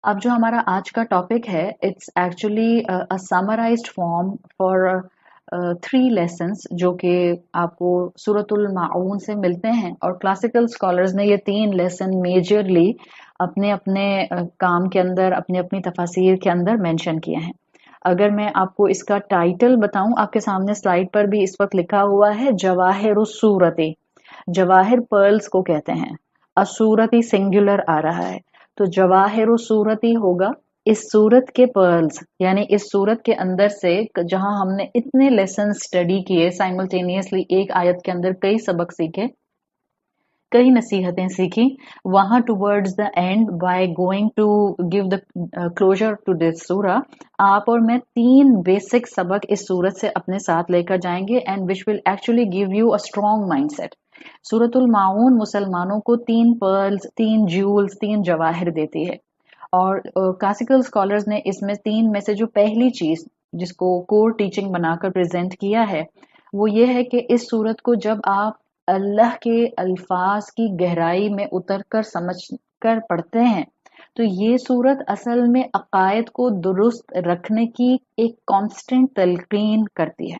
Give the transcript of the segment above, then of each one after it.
अब जो हमारा आज का टॉपिक है, it's actually a summarised form for 3 lessons जो कि आपको सूरतुल माऊन से मिलते हैं, और क्लासिकल स्कॉलर्स ने ये 3 लेसन मेजरली अपने-अपने काम के अंदर, अपनी-अपनी तफासीर के अंदर मेंशन किए हैं। अगर मैं आपको इसका टाइटल बताऊं, आपके सामने स्लाइड पर भी इस वक्त लिखा हुआ है, जवाहिरुस सूरती। जवाहिर पर्ल्स को कहते हैं। असूरती सिंगुलर आ रहा है, तो जवाहिर सूरती होगा इस सूरत के पर्ल्स, यानी इस सूरत के अंदर से जहां हमने इतने लेसन स्टडी किए साइमल्टेनियसली, एक आयत के अंदर कई सबक सीखे, कई नसीहतें सीखी, वहां towards the end by going to give the closure to this सूरा, आप और मैं 3 बेसिक सबक इस सूरत से अपने साथ लेकर जाएंगे, and which will actually give you a strong mindset. सूरतुल माऊन मुसलमानों को 3 पर्ल्स, 3 ज्यूल्स, 3 जवाहिर देती है। और क्लासिकल स्कॉलर्स ने इसमें 3 में से जो पहली चीज जिसको कोर टीचिंग बनाकर प्रेजेंट किया है, वो ये है कि इस सूरत को जब आप अल्लाह के अल्फाज की गहराई में उतर कर समझ कर पढ़ते हैं, तो ये सूरत असल में अकायद को दुरुस्त रखने की एक कांस्टेंट तलकीन करती है।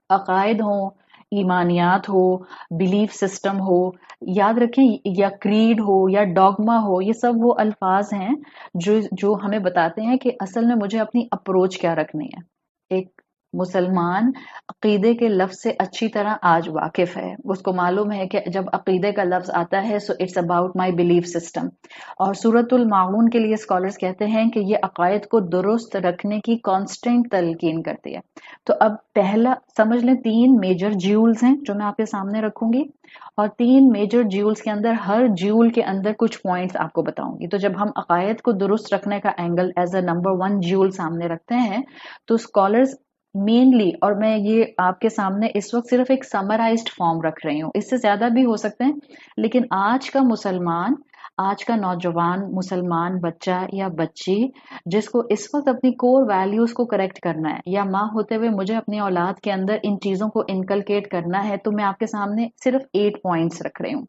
अकायद हो, ईमानियात हो, बिलीफ सिस्टम हो, याद रखें, या क्रीड हो या डॉगमा हो, ये सब वो अल्फाज हैं जो हमें बताते हैं कि असल में मुझे अपनी अप्रोच क्या रखनी है। एक मुसलमान अकीदे के लफ्ज से अच्छी तरह आज वाकिफ है, उसको मालूम है कि जब अकीदे का लफ्ज आता है so it's about my belief system. और सूरतुल माऊन के लिए स्कॉलर्स कहते हैं कि ये अकायद को दुरुस्त रखने की कांस्टेंट तलकीन करती है। तो अब पहला समझ लें, 3 मेजर ज्यूल्स हैं जो मैं आपके सामने रखूंगी, और 3 मेजर ज्यूल्स के अंदर हर ज्यूल के अंदर कुछ पॉइंट्स आपको बताऊंगी। तो जब हम अकायद को दुरुस्त रखने का angle as a number 1 jewel सामने रखते हैं, तो स्कॉलर्स मेनली, और मैं ये आपके सामने इस वक्त सिर्फ एक समराइज्ड फॉर्म रख रही हूँ, इससे ज्यादा भी हो सकते हैं, लेकिन आज का मुसलमान, आज का नौजवान मुसलमान बच्चा या बच्ची जिसको इस वक्त अपनी कोर वैल्यूज को करेक्ट करना है, या माँ होते हुए मुझे अपनी औलाद के अंदर इन चीजों को इनकलकेट करना है, तो मैं आपके सामने सिर्फ 8 पॉइंट्स रख रही हूँ।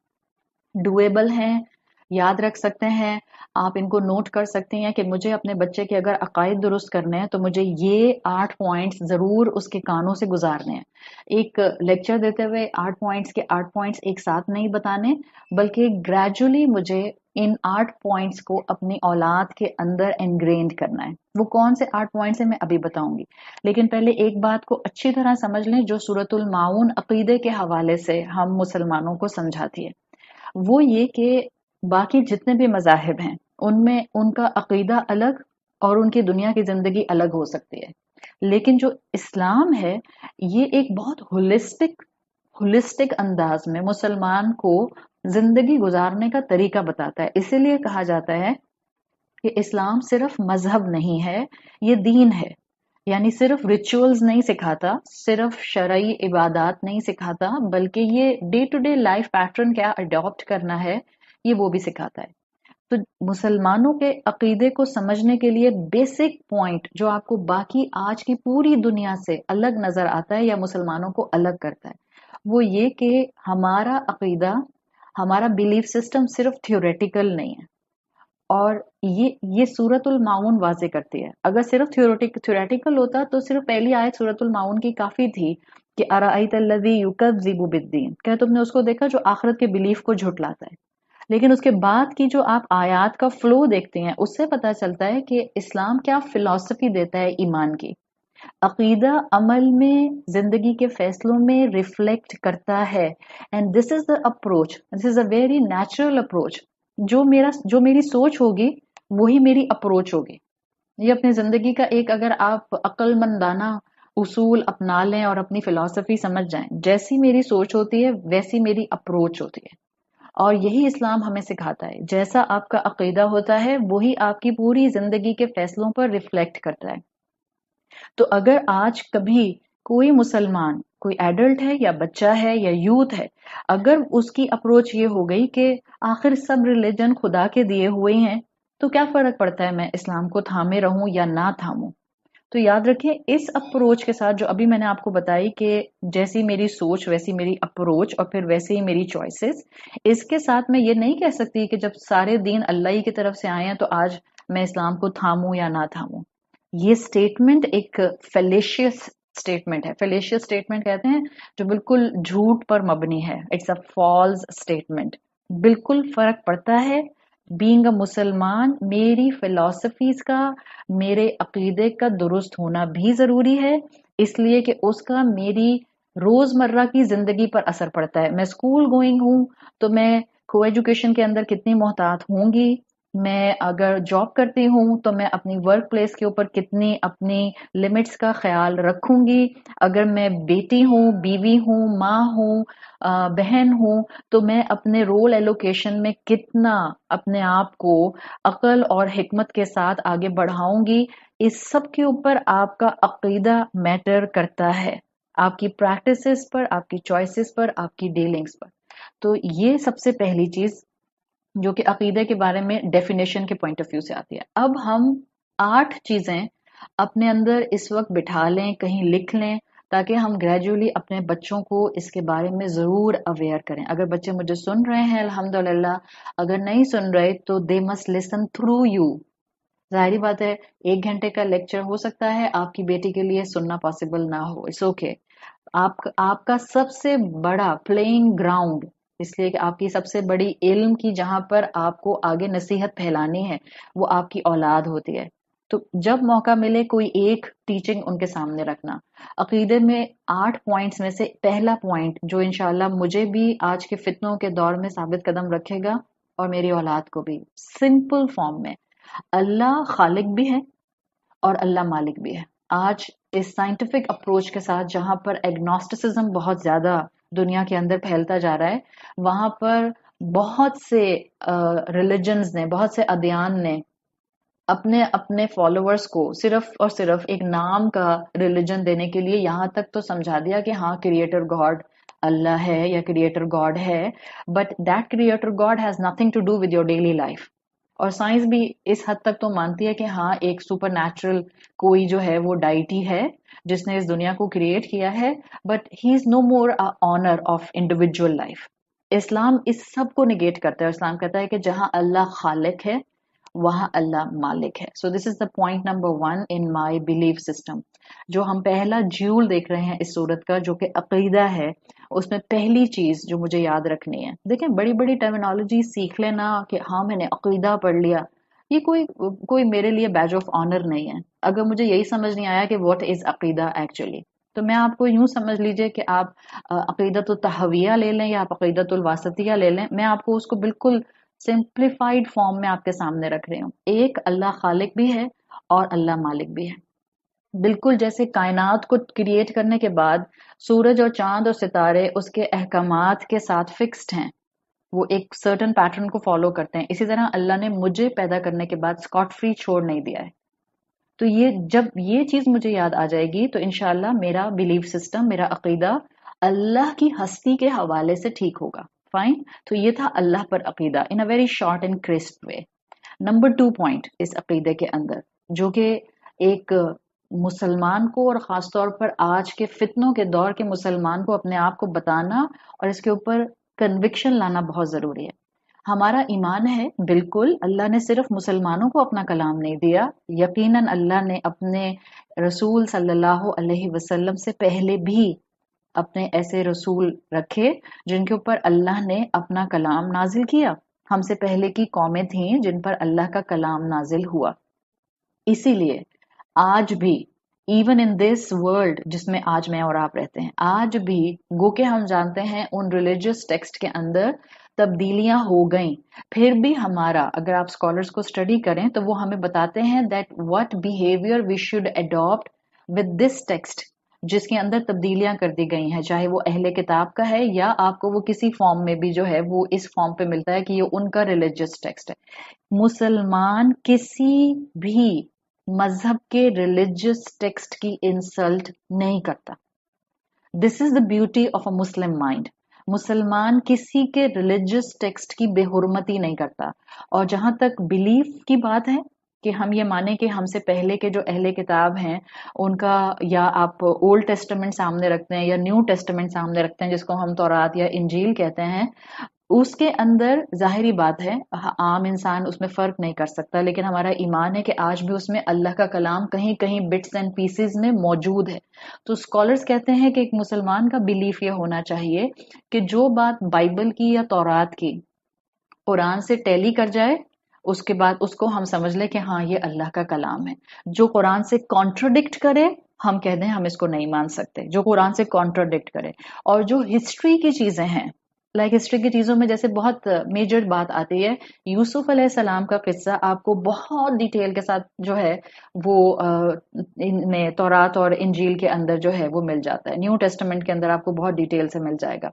डुएबल हैं, याद रख सकते हैं, आप इनको नोट कर सकती हैं कि मुझे अपने बच्चे के अगर अकायद दुरुस्त करने हैं तो मुझे ये 8 पॉइंट्स जरूर उसके कानों से गुजारने हैं। एक लेक्चर देते हुए 8 पॉइंट्स के 8 पॉइंट्स एक साथ नहीं बताने, बल्कि ग्रेजुअली मुझे इन 8 पॉइंट्स को अपनी औलाद के अंदर एनग्रेन्ड करना है। वो कौन से 8 पॉइंट्स है मैं अभी बताऊंगी, लेकिन पहले एक बात को अच्छी तरह समझ लें जो सूरतुल माऊन अकीदे के हवाले से हम मुसलमानों को समझाती है। वो ये कि बाकी जितने भी मज़ाहिब हैं, उनमें उनका अकीदा अलग और उनकी दुनिया की ज़िंदगी अलग हो सकती है। लेकिन जो इस्लाम है, ये एक बहुत होलिस्टिक अंदाज में मुसलमान को ज़िंदगी गुजारने का तरीका बताता है। इसीलिए कहा जाता है कि इस्लाम सिर्फ मजहब नहीं है, ये दीन है। यानी सिर्फ रिचुअल्स नहीं सिखाता, सिर्फ शरई इबादात नहीं सिखाता, बल्कि ये day to day life pattern क्या अडॉप्ट करना है, ये वो भी सिखाता है। तो मुसलमानों के अकीदे को समझने के लिए बेसिक पॉइंट जो आपको बाकी आज की पूरी दुनिया से अलग नजर आता है या मुसलमानों को अलग करता है, वो ये कि हमारा अकीदा, हमारा बिलीफ सिस्टम सिर्फ थ्योरेटिकल नहीं है। और ये सूरतुल माऊन वाज़े करती है। अगर सिर्फ थ्योरेटिकल होता तो सिर्फ पहली आयत सूरतुल माऊन की काफी थी कि अराअयतल्लज़ी युकज़्ज़िबु बिद्दीन, क्या तुमने उसको देखा जो आखिरत के बिलीफ को झुटलाता है। लेकिन उसके बाद की जो आप आयात का फ्लो देखते हैं, उससे पता चलता है कि इस्लाम क्या फिलॉसफी देता है ईमान की। अकीदा अमल में, जिंदगी के फैसलों में रिफ्लेक्ट करता है, and this is the approach, this is a very natural approach. जो मेरी सोच होगी वही मेरी अप्रोच होगी। ये अपनी जिंदगी का एक, अगर आप अक्लमंदाना उसूल अपना लें और अपनी फिलॉसफी समझ जाएं, जैसी मेरी सोच होती है वैसी मेरी अप्रोच होती है। और यही इस्लाम हमें सिखाता है, जैसा आपका अकीदा होता है वही आपकी पूरी जिंदगी के फैसलों पर रिफ्लेक्ट करता है। तो अगर आज कभी कोई मुसलमान, कोई एडल्ट है या बच्चा है या यूथ है, अगर उसकी अप्रोच ये हो गई कि आखिर सब रिलीजन खुदा के दिए हुए हैं, तो क्या फर्क पड़ता है मैं इस्लाम को थामे रहूं या ना थामूं। तो याद रखें, इस अप्रोच के साथ जो अभी मैंने आपको बताई कि जैसी मेरी सोच वैसी मेरी अप्रोच और फिर वैसे ही मेरी चॉइसेस, इसके साथ मैं ये नहीं कह सकती कि जब सारे दीन अल्लाह ही की तरफ से आए हैं तो आज میں اسلام کو تھاموں یا نہ تھاموں. یہ اسٹیٹمنٹ ایک فیلیشیس اسٹیٹمنٹ ہے. فیلیشیس اسٹیٹمنٹ کہتے ہیں جو بالکل جھوٹ پر مبنی ہے. It's a false statement. بالکل فرق پڑتا ہے. بینگ اے مسلمان میری فلسفیز کا، میرے عقیدے کا درست ہونا بھی ضروری ہے، اس لیے کہ اس کا میری روزمرہ کی زندگی پر اثر پڑتا ہے. میں اسکول گوئنگ ہوں تو میں کو ایجوکیشن کے اندر کتنی محتاط ہوں گی، میں اگر جاب کرتی ہوں تو میں اپنی ورک پلیس کے اوپر کتنی اپنی لمٹس کا خیال رکھوں گی، اگر میں بیٹی ہوں، بیوی ہوں، ماں ہوں، بہن ہوں، تو میں اپنے رول ایلوکیشن میں کتنا اپنے آپ کو عقل اور حکمت کے ساتھ آگے بڑھاؤں گی. اس سب کے اوپر آپ کا عقیدہ میٹر کرتا ہے، آپ کی پریکٹسز پر، آپ کی چوائسز پر، آپ کی ڈیلنگز پر. تو یہ سب سے پہلی چیز جو کہ عقیدے کے بارے میں ڈیفینیشن کے پوائنٹ آف ویو سے آتی ہے. اب ہم 8 چیزیں اپنے اندر اس وقت بٹھا لیں، کہیں لکھ لیں، تاکہ ہم گریجولی اپنے بچوں کو اس کے بارے میں ضرور اویئر کریں. اگر بچے مجھے سن رہے ہیں الحمدللہ، اگر نہیں سن رہے تو they must listen through you. ظاہری بات ہے 1 گھنٹے کا لیکچر ہو سکتا ہے آپ کی بیٹی کے لیے سننا پاسبل نہ ہو. It's okay. آپ کا سب سے بڑا پلینگ گراؤنڈ، اس لیے کہ آپ کی سب سے بڑی علم کی جہاں پر آپ کو آگے نصیحت پھیلانی ہے وہ آپ کی اولاد ہوتی ہے. تو جب موقع ملے کوئی ایک ٹیچنگ ان کے سامنے رکھنا. عقیدے میں 8 پوائنٹس میں سے پہلا پوائنٹ جو انشاءاللہ مجھے بھی آج کے فتنوں کے دور میں ثابت قدم رکھے گا اور میری اولاد کو بھی، سمپل فارم میں، اللہ خالق بھی ہے اور اللہ مالک بھی ہے. آج اس سائنٹیفک اپروچ کے ساتھ جہاں پر ایگنوسٹسزم بہت زیادہ دنیا کے اندر پھیلتا جا رہا ہے، وہاں پر بہت سے ریلیجنز نے، بہت سے ادیان نے اپنے اپنے فالوورز کو صرف اور صرف ایک نام کا ریلیجن دینے کے لیے یہاں تک تو سمجھا دیا کہ ہاں کریٹر گاڈ اللہ ہے یا کریٹر گاڈ ہے، but that creator God has nothing to do with your daily life. اور سائنس بھی اس حد تک تو مانتی ہے کہ ہاں ایک سپر نیچرل کوئی جو ہے وہ ڈائٹی ہے جس نے اس دنیا کو کریٹ کیا ہے، but he is no more owner of individual life. اسلام اس سب کو نگیٹ کرتا ہے. اسلام کہتا ہے کہ جہاں اللہ خالق ہے وہاں اللہ مالک ہے. So this is the point number 1 in my belief system. جو ہم پہلا جیول دیکھ رہے ہیں اس صورت کا جو کہ عقیدہ ہے، اس میں پہلی چیز جو مجھے یاد رکھنی ہے، دیکھیں بڑی بڑی ٹرمینالوجی سیکھ لینا کہ ہاں میں نے عقیدہ پڑھ لیا، یہ کوئی میرے لیے بیج آف آنر نہیں ہے. اگر مجھے یہی سمجھ نہیں آیا کہ واٹ از عقیدہ ایکچولی، تو میں آپ کو یوں سمجھ لیجئے کہ آپ عقیدۃ التہویہ لے لیں یا آپ عقیدۃ الواسطیہ لے لیں. میں آپ کو اس کو بالکل سمپلیفائڈ فارم میں آپ کے سامنے رکھ رہی ہوں. ایک اللہ خالق بھی ہے اور اللہ مالک بھی ہے. بالکل جیسے کائنات کو کریٹ کرنے کے بعد سورج اور چاند اور ستارے اس کے احکامات کے ساتھ فکسڈ ہیں، وہ ایک سرٹن پیٹرن کو فالو کرتے ہیں، اسی طرح اللہ نے مجھے پیدا کرنے کے بعد اسکاٹ فری چھوڑ نہیں دیا ہے. تو جب یہ چیز مجھے یاد آ جائے گی تو انشاءاللہ میرا بلیف سسٹم، میرا عقیدہ اللہ کی ہستی کے حوالے سے ٹھیک ہوگا. فائن. تو یہ تھا اللہ پر عقیدہ in a very short and crisp way. Number 2 point اس عقیدے کے اندر جو کہ ایک مسلمان کو اور خاص طور پر آج کے فتنوں کے دور کے مسلمان کو اپنے آپ کو بتانا اور اس کے اوپر کنوکشن لانا بہت ضروری ہے. ہمارا ایمان ہے بالکل اللہ نے صرف مسلمانوں کو اپنا کلام نہیں دیا، یقیناً اللہ نے اپنے رسول صلی اللہ علیہ وسلم سے پہلے بھی اپنے ایسے رسول رکھے جن کے اوپر اللہ نے اپنا کلام نازل کیا. ہم سے پہلے کی قومیں تھیں جن پر اللہ کا کلام نازل ہوا. اسی لیے آج بھی ایون ان دس ورلڈ جس میں آج میں اور آپ رہتے ہیں، آج بھی گو کہ ہم جانتے ہیں ان ریلیجس ٹیکسٹ کے اندر تبدیلیاں ہو گئیں، پھر بھی ہمارا اگر آپ اسکالرس کو اسٹڈی کریں تو وہ ہمیں بتاتے ہیں that what behavior we should adopt with this text جس کے اندر تبدیلیاں کر دی گئی ہیں، چاہے وہ اہل کتاب کا ہے یا آپ کو وہ کسی فارم میں بھی جو ہے وہ اس فارم پہ ملتا ہے کہ یہ ان کا ریلیجس ٹیکسٹ ہے. مسلمان کسی بھی مذہب کے ریلیجس ٹیکسٹ کی انسلٹ نہیں کرتا. This is the beauty of a Muslim mind. مسلمان کسی کے ریلیجس ٹیکسٹ کی بے حرمتی نہیں کرتا. اور جہاں تک بلیف کی بات ہے کہ ہم یہ مانیں کہ ہم سے پہلے کے جو اہل کتاب ہیں ان کا یا آپ اولڈ ٹیسٹمنٹ سامنے رکھتے ہیں یا نیو ٹیسٹمنٹ سامنے رکھتے ہیں جس کو ہم تورات یا انجیل کہتے ہیں، उसके अंदर ज़ाहिरी बात है आम इंसान उसमें फ़र्क नहीं कर सकता, लेकिन हमारा ईमान है कि आज भी उसमें अल्लाह का कलाम कहीं कहीं बिट्स एंड पीसेस में मौजूद है। तो स्कॉलर्स कहते हैं कि एक मुसलमान का बिलीफ ये होना चाहिए कि जो बात बाइबल की या तौरात की कुरान से टैली कर जाए, उसके बाद उसको हम समझ लें कि हाँ ये अल्लाह का कलाम है। जो कुरान से कॉन्ट्रोडिक्ट करे, हम कह दें हम इसको नहीं मान सकते, जो कुरान से कॉन्ट्रोडिक्ट करे। और जो हिस्ट्री की चीजें हैं, लाइक हिस्ट्री की चीजों में जैसे बहुत मेजर बात आती है, यूसुफ अलैहिस्सलाम का किस्सा आपको बहुत डिटेल के साथ जो है वो इनमें तौरात और इंजील के अंदर जो है वो मिल जाता है। न्यू टेस्टामेंट के अंदर आपको बहुत डिटेल से मिल जाएगा।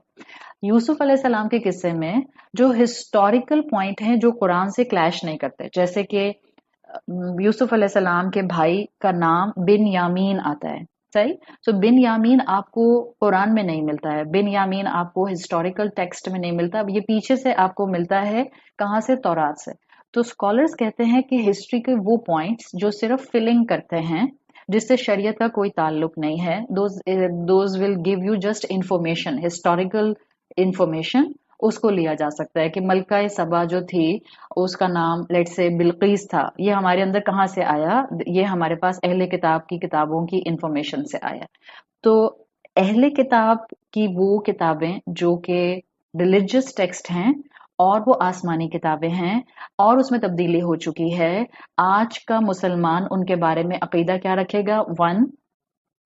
यूसुफ अलैहिस्सलाम के किस्से में जो हिस्टोरिकल पॉइंट हैं जो कुरान से क्लैश नहीं करते, जैसे कि यूसुफ अलैहिस्सलाम के भाई का नाम बिन यामीन आता है, सही। तो बिन यामीन आपको कुरान में नहीं मिलता है, बिन यामीन आपको हिस्टोरिकल टेक्स्ट में नहीं मिलता, अब ये पीछे से आपको मिलता है कहाँ से, तौरात से। तो स्कॉलर्स कहते हैं कि हिस्ट्री के वो पॉइंट्स जो सिर्फ फिलिंग करते हैं, जिससे शरीयत का कोई ताल्लुक नहीं है, those will give you just information, historical information, उसको लिया जा सकता है कि मलका सबा जो थी उसका नाम लेट से बिल्कीस था, ये हमारे अंदर कहाँ से आया, ये हमारे पास अहले किताब की किताबों की इंफॉर्मेशन से आया। तो अहले किताब की वो किताबें जो कि रिलीजियस टेक्स्ट हैं और वो आसमानी किताबें हैं और उसमें तब्दीली हो चुकी है, आज का मुसलमान उनके बारे में अकीदा क्या रखेगा? वन,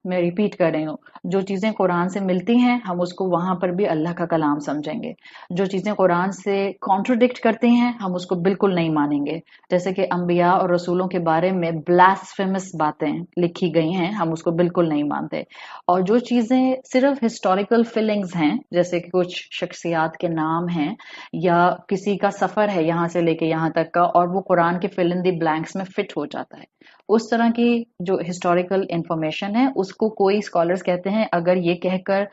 मैं रिपीट कर रही हूँ, जो चीजें कुरान से मिलती हैं हम उसको वहां पर भी अल्लाह का कलाम समझेंगे, जो चीजें कुरान से कॉन्ट्रोडिक्ट करती हैं हम उसको बिल्कुल नहीं मानेंगे। जैसे कि अंबिया और रसूलों के बारे में ब्लास्फेमस बातें लिखी गई हैं, हम उसको बिल्कुल नहीं मानते। और जो चीजें सिर्फ हिस्टोरिकल फीलिंग्स हैं, जैसे कि कुछ शख्सियात के नाम हैं या किसी का सफर है यहाँ से लेके यहाँ तक का और वो कुरान के फिल इन द ब्लैंक्स में फिट हो जाता है, उस तरह की जो हिस्टोरिकल इंफॉर्मेशन है उसको कोई स्कॉलर्स कहते हैं अगर ये कहकर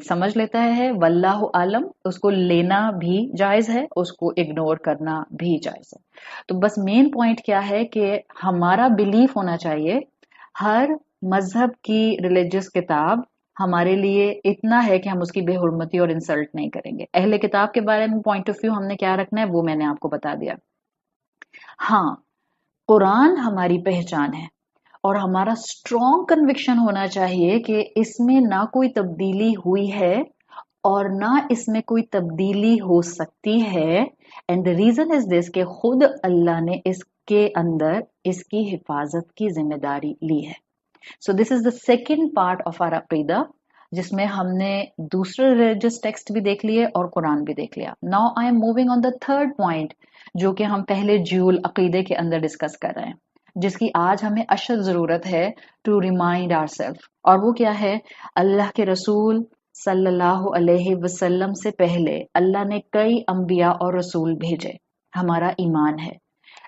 समझ लेता है वल्लाहु आलम, उसको लेना भी जायज है, उसको इग्नोर करना भी जायज है। तो बस मेन पॉइंट क्या है कि हमारा बिलीफ होना चाहिए हर मजहब की रिलीजियस किताब हमारे लिए इतना है कि हम उसकी बेहुरमती और इंसल्ट नहीं करेंगे। अहले किताब के बारे में पॉइंट ऑफ व्यू हमने क्या रखना है वो मैंने आपको बता दिया। हाँ, कुरान हमारी पहचान है और हमारा स्ट्रॉन्ग कन्विक्शन होना चाहिए कि इसमें ना कोई तब्दीली हुई है और ना इसमें कोई तब्दीली हो सकती है। And the reason is this कि खुद अल्लाह ने इसके अंदर इसकी हिफाजत की जिम्मेदारी ली है। So this is the second part of our अकीदा, जिसमें हमने दूसरे रिलीजियस टेक्स्ट भी देख लिए और कुरान भी देख लिया। Now I am moving on the third point, जो कि हम पहले ज्यूल अकीदे के अंदर डिस्कस कर रहे हैं, जिसकी आज हमें अशद जरूरत है टू रिमाइंड आवरसेल्फ। और वो क्या है? अल्लाह के रसूल सल्लल्लाहु अलैहि वसल्लम से पहले अल्लाह ने कई अंबिया और रसूल भेजे, हमारा ईमान है।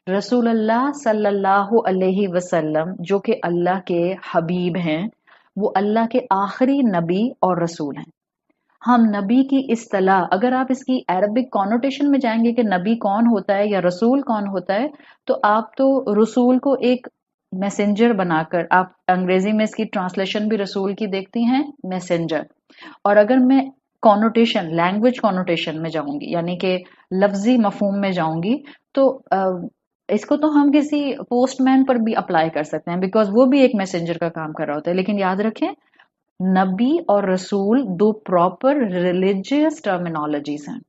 रसूल अल्लाह सल्लल्लाहु अलैहि वसल्लम जो कि अल्लाह के हबीब हैं, वो अल्लाह के आखिरी नबी और रसूल हैं। हम नबी की इस्तिलाह, अगर आप इसकी अरबिक कॉनोटेशन में जाएंगे कि नबी कौन होता है या रसूल कौन होता है, तो आप तो रसूल को एक मैसेंजर बनाकर, आप अंग्रेजी में इसकी ट्रांसलेशन भी रसूल की देखती हैं, मैसेंजर। और अगर मैं कॉनोटेशन, लैंग्वेज कॉनोटेशन में जाऊंगी, यानी कि लफ्जी मफहूम में जाऊंगी, तो इसको तो हम किसी पोस्टमैन पर भी अप्लाई कर सकते हैं, बिकॉज वो भी एक मैसेंजर का काम कर रहा होता है। लेकिन याद रखें, नबी और रसूल दो प्रॉपर रिलीजियस टर्मिनोलॉजीज हैं,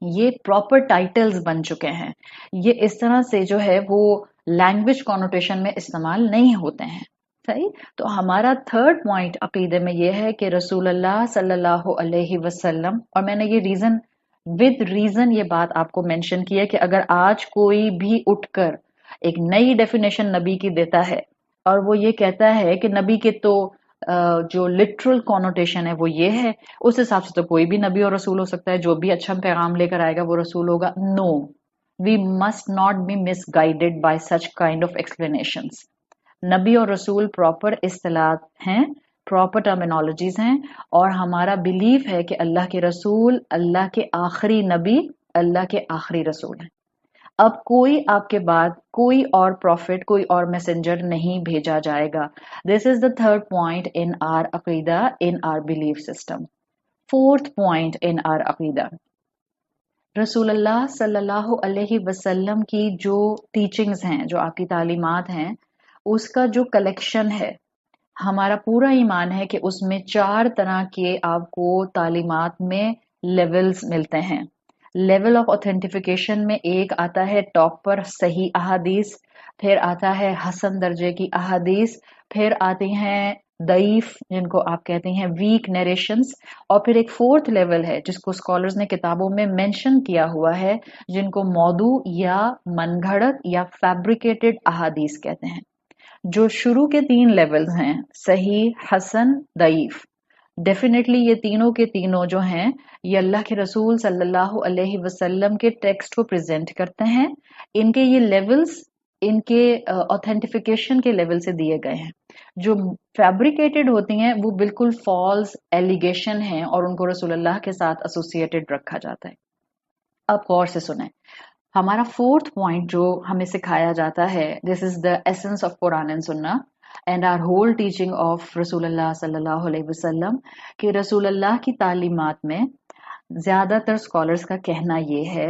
ये प्रॉपर टाइटल्स बन चुके हैं, ये इस तरह से जो है वो लैंग्वेज कॉनोटेशन में इस्तेमाल नहीं होते हैं, सही। तो हमारा थर्ड पॉइंट अकीदे में ये है कि रसूल अल्लाह सल्लल्लाहु अलैहि वसल्लम, और मैंने ये रीजन विद रीजन ये बात आपको मेंशन की है कि अगर आज कोई भी उठकर एक नई डेफिनेशन नबी की देता है और वो ये कहता है कि नबी के तो जो लिटरल कॉनोटेशन है वो ये है, उस हिसाब से तो कोई भी नबी और रसूल हो सकता है, जो भी अच्छा पैगाम लेकर आएगा वो रसूल होगा। No, we must not be misguided by such kind of explanations. नबी और रसूल प्रॉपर इस्तिलाह हैं, प्रॉपर टर्मिनोलॉजीज हैं, और हमारा बिलीफ है कि अल्लाह के रसूल अल्लाह के आखिरी नबी, अल्लाह के आखिरी रसूल हैं। अब कोई आपके बाद कोई और प्रॉफिट, कोई और मैसेंजर नहीं भेजा जाएगा। This is the third point in our अकीदा, in our belief system. Fourth point in our अकीदा, रसूल अल्लाह सल्लल्लाहु अलैहि वसल्लम की जो टीचिंग्स हैं, जो आपकी तालीमात हैं, उसका जो कलेक्शन है, हमारा पूरा ईमान है कि उसमें 4 तरह के आपको तालीमात में लेवल्स मिलते हैं। लेवल ऑफ ऑथेंटिफिकेशन में एक आता है टॉप पर सही अहादीस, फिर आता है हसन दर्जे की अहादीस, फिर आती हैं दईफ जिनको आप कहते हैं वीक नरेशंस, और फिर एक फोर्थ लेवल है जिसको स्कॉलर्स ने किताबों में मेंशन किया हुआ है, जिनको मौदू या मनगढ़ंत या फैब्रिकेटेड अहादीस कहते हैं। जो शुरू के 3 लेवल्स हैं, सही, हसन, दईफ, डेफिनेटली ये तीनों के तीनों जो हैं, ये अल्लाह के रसूल सल्लल्लाहु अलैहि वसल्लम के टेक्स्ट को प्रेजेंट करते हैं। इनके ये लेवल्स इनके ऑथेंटिफिकेशन के लेवल से दिए गए हैं। जो फैब्रिकेटेड होती हैं वो बिल्कुल फॉल्स एलिगेशन हैं और उनको रसूलुल्लाह के साथ एसोसिएटेड रखा जाता है। अब गौर से सुने, हमारा फोर्थ पॉइंट जो हमें सिखाया जाता है, this is the essence of Quran and सुन्ना and our whole teaching of रसूलुल्लाह सल्लल्लाहु अलैहि वसल्लम, कि रसूलुल्लाह की तालीमात में ज्यादातर स्कॉलर्स का कहना ये है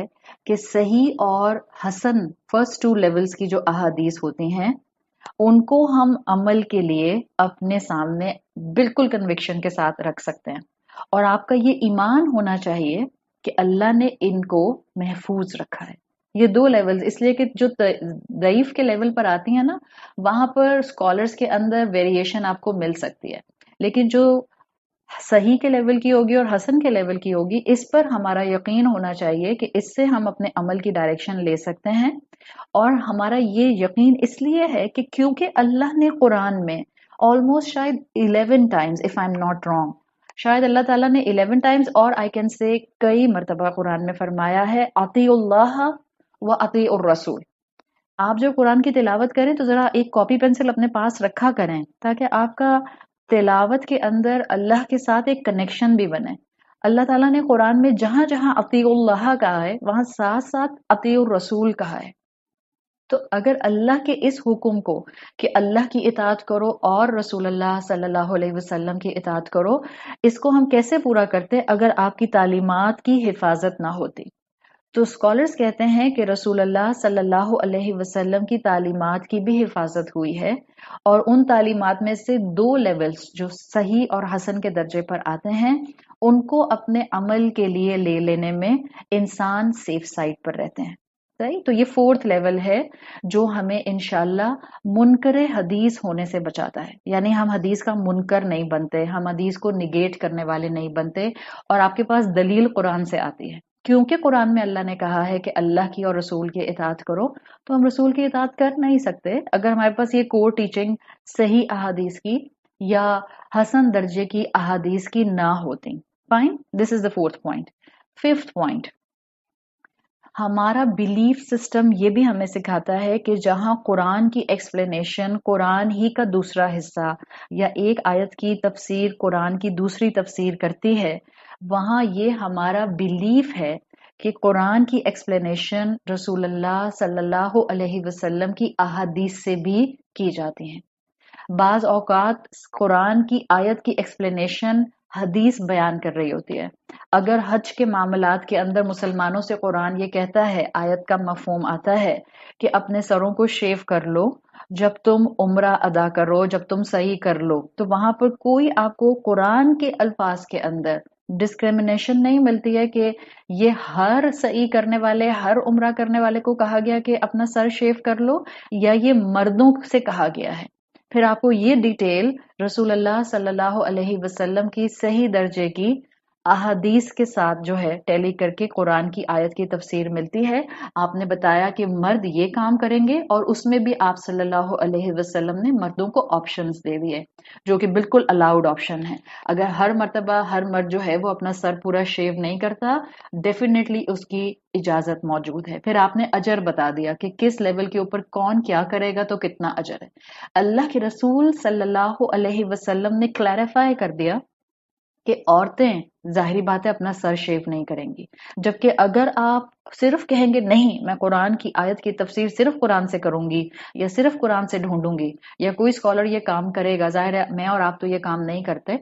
कि सही और हसन फर्स्ट 2 लेवल्स की जो अहादीस होती हैं, उनको हम अमल के लिए अपने सामने बिल्कुल कन्विक्शन के साथ रख सकते हैं, और आपका ये ईमान होना चाहिए कि अल्लाह ने इनको महफूज रखा है। ये 2 लेवल्स इसलिए कि जो दईफ के लेवल पर आती है ना, वहां पर स्कॉलर्स के अंदर वेरिएशन आपको मिल सकती है, लेकिन जो सही के लेवल की होगी और हसन के लेवल की होगी, इस पर हमारा यकीन होना चाहिए कि इससे हम अपने अमल की डायरेक्शन ले सकते हैं। और हमारा ये यकीन इसलिए है कि क्योंकि अल्लाह ने कुरान में ऑलमोस्ट शायद 11 times, if I am not wrong, शायद अल्लाह ताला ने 11 टाइम्स और आई कैन से कई मरतबा कुरान में फरमाया है अतीउल्लाह व अतीउर रसूल। आप जब कुरान की तिलावत करें तो जरा एक कॉपी पेंसिल अपने पास रखा करें, ताकि आपका तिलावत के अंदर अल्लाह के साथ एक कनेक्शन भी बने। अल्लाह ताला ने कुरान में जहां जहां अतीउल्लाह कहा है, वहां साथ साथ अतीउर रसूल कहा है। तो अगर अल्लाह के इस हुक्म को कि अल्लाह की इताअत करो और रसूलुल्लाह सल्लल्लाहु अलैहि वसल्लम की इताअत करो, इसको हम कैसे पूरा करते अगर आपकी तालीमात की हिफाजत ना होती? तो स्कॉलर्स कहते हैं कि रसूलुल्लाह सल्लल्लाहु अलैहि वसल्लम की तालीमात की भी हिफाजत हुई है, और उन तालीमात में से 2 लेवल्स जो सही और हसन के दर्जे पर आते हैं, उनको अपने अमल के लिए ले लेने में इंसान सेफ साइड पर रहते हैं। सही, तो ये फोर्थ लेवल है जो हमें इंशाल्लाह मुनकरे हदीस होने से बचाता है। यानी हम हदीस का मुनकर नहीं बनते, हम हदीस को निगेट करने वाले नहीं बनते, और आपके पास दलील कुरान से आती है। क्योंकि कुरान में अल्लाह ने कहा है कि अल्लाह की और रसूल की इताअत करो, तो हम रसूल की इताअत कर नहीं सकते अगर हमारे पास ये कोर टीचिंग सही अहादीस की या हसन दर्जे की अहादीस की ना होती। Fine, this is the fourth point. Fifth point, हमारा बिलीफ सिस्टम ये भी हमें सिखाता है कि जहां कुरान की एक्सप्लेनेशन कुरान ही का दूसरा हिस्सा या एक आयत की तफसीर कुरान की दूसरी तफसीर करती है, वहां ये हमारा बिलीफ है कि कुरान की एक्सप्लेनेशन रसूलुल्लाह सल्लल्लाहु अलैहि वसल्लम की अहादीस से भी की जाती है। बाज औकात कुरान की आयत की एक्सप्लेनेशन हदीस बयान कर रही होती है। अगर हज के मामलात के अंदर मुसलमानों से कुरान ये कहता है, आयत का मफहूम आता है कि अपने सरों को शेव कर लो जब तुम उम्रा अदा करो, जब तुम सही कर लो, तो वहां पर कोई आपको कुरान के अल्फाज के अंदर डिस्क्रिमिनेशन नहीं मिलती है कि ये हर सही करने वाले, हर उम्रा करने वाले को कहा गया कि अपना सर शेव कर लो, या ये मर्दों से कहा गया है। फिर आपको ये डिटेल रसूलुल्लाह सल्लल्लाहु अलैहि वसल्लम की सही दर्जे की अहादीस के साथ जो है टैली करके कुरान की आयत की तफसीर मिलती है। आपने बताया कि मर्द ये काम करेंगे, और उसमें भी आप सल्लल्लाहु अलैहि वसल्लम ने मर्दों को ऑप्शंस दे दिए, जो कि बिल्कुल अलाउड ऑप्शन है। अगर हर मर्तबा हर मर्द जो है वो अपना सर पूरा शेव नहीं करता, डेफिनेटली उसकी इजाजत मौजूद है। फिर आपने अजर बता दिया कि किस लेवल के ऊपर कौन क्या करेगा तो कितना अजर है। अल्लाह के रसूल सल्लल्लाहु अलैहि वसल्लम ने क्लैरिफाई कर दिया کہ عورتیں ظاہری بات ہے اپنا سر شیو نہیں کریں گی، جبکہ اگر آپ صرف کہیں گے نہیں میں قرآن کی آیت کی تفسیر صرف قرآن سے کروں گی یا صرف قرآن سے ڈھونڈوں گی، یا کوئی اسکالر یہ کام کرے گا، ظاہر ہے میں اور آپ تو یہ کام نہیں کرتے،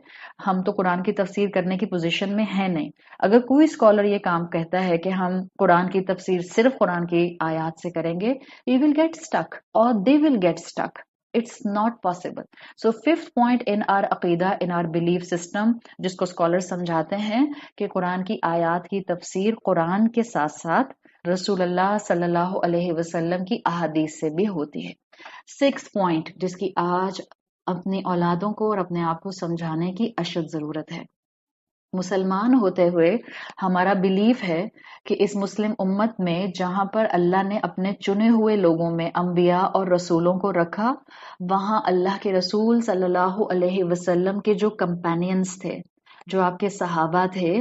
ہم تو قرآن کی تفسیر کرنے کی پوزیشن میں ہیں نہیں، اگر کوئی اسکالر یہ کام کہتا ہے کہ ہم قرآن کی تفسیر صرف قرآن کی آیات سے کریں گے، we will get stuck or they will get stuck. It's not possible. So fifth point in our عقیدہ in our belief system جس کو اسکالر سمجھاتے ہیں کہ قرآن کی آیات کی تفسیر قرآن کے ساتھ ساتھ رسول اللہ صلی اللہ علیہ وسلم کی احادیث سے بھی ہوتی ہے۔ سکس پوائنٹ جس کی آج اپنی اولادوں کو اور اپنے آپ کو سمجھانے کی اشد ضرورت ہے۔ مسلمان ہوتے ہوئے ہمارا بلیف ہے کہ اس مسلم امت میں جہاں پر اللہ نے اپنے چنے ہوئے لوگوں میں انبیاء اور رسولوں کو رکھا، وہاں اللہ کے رسول صلی اللہ علیہ وسلم کے جو کمپینینز تھے، جو آپ کے صحابہ تھے،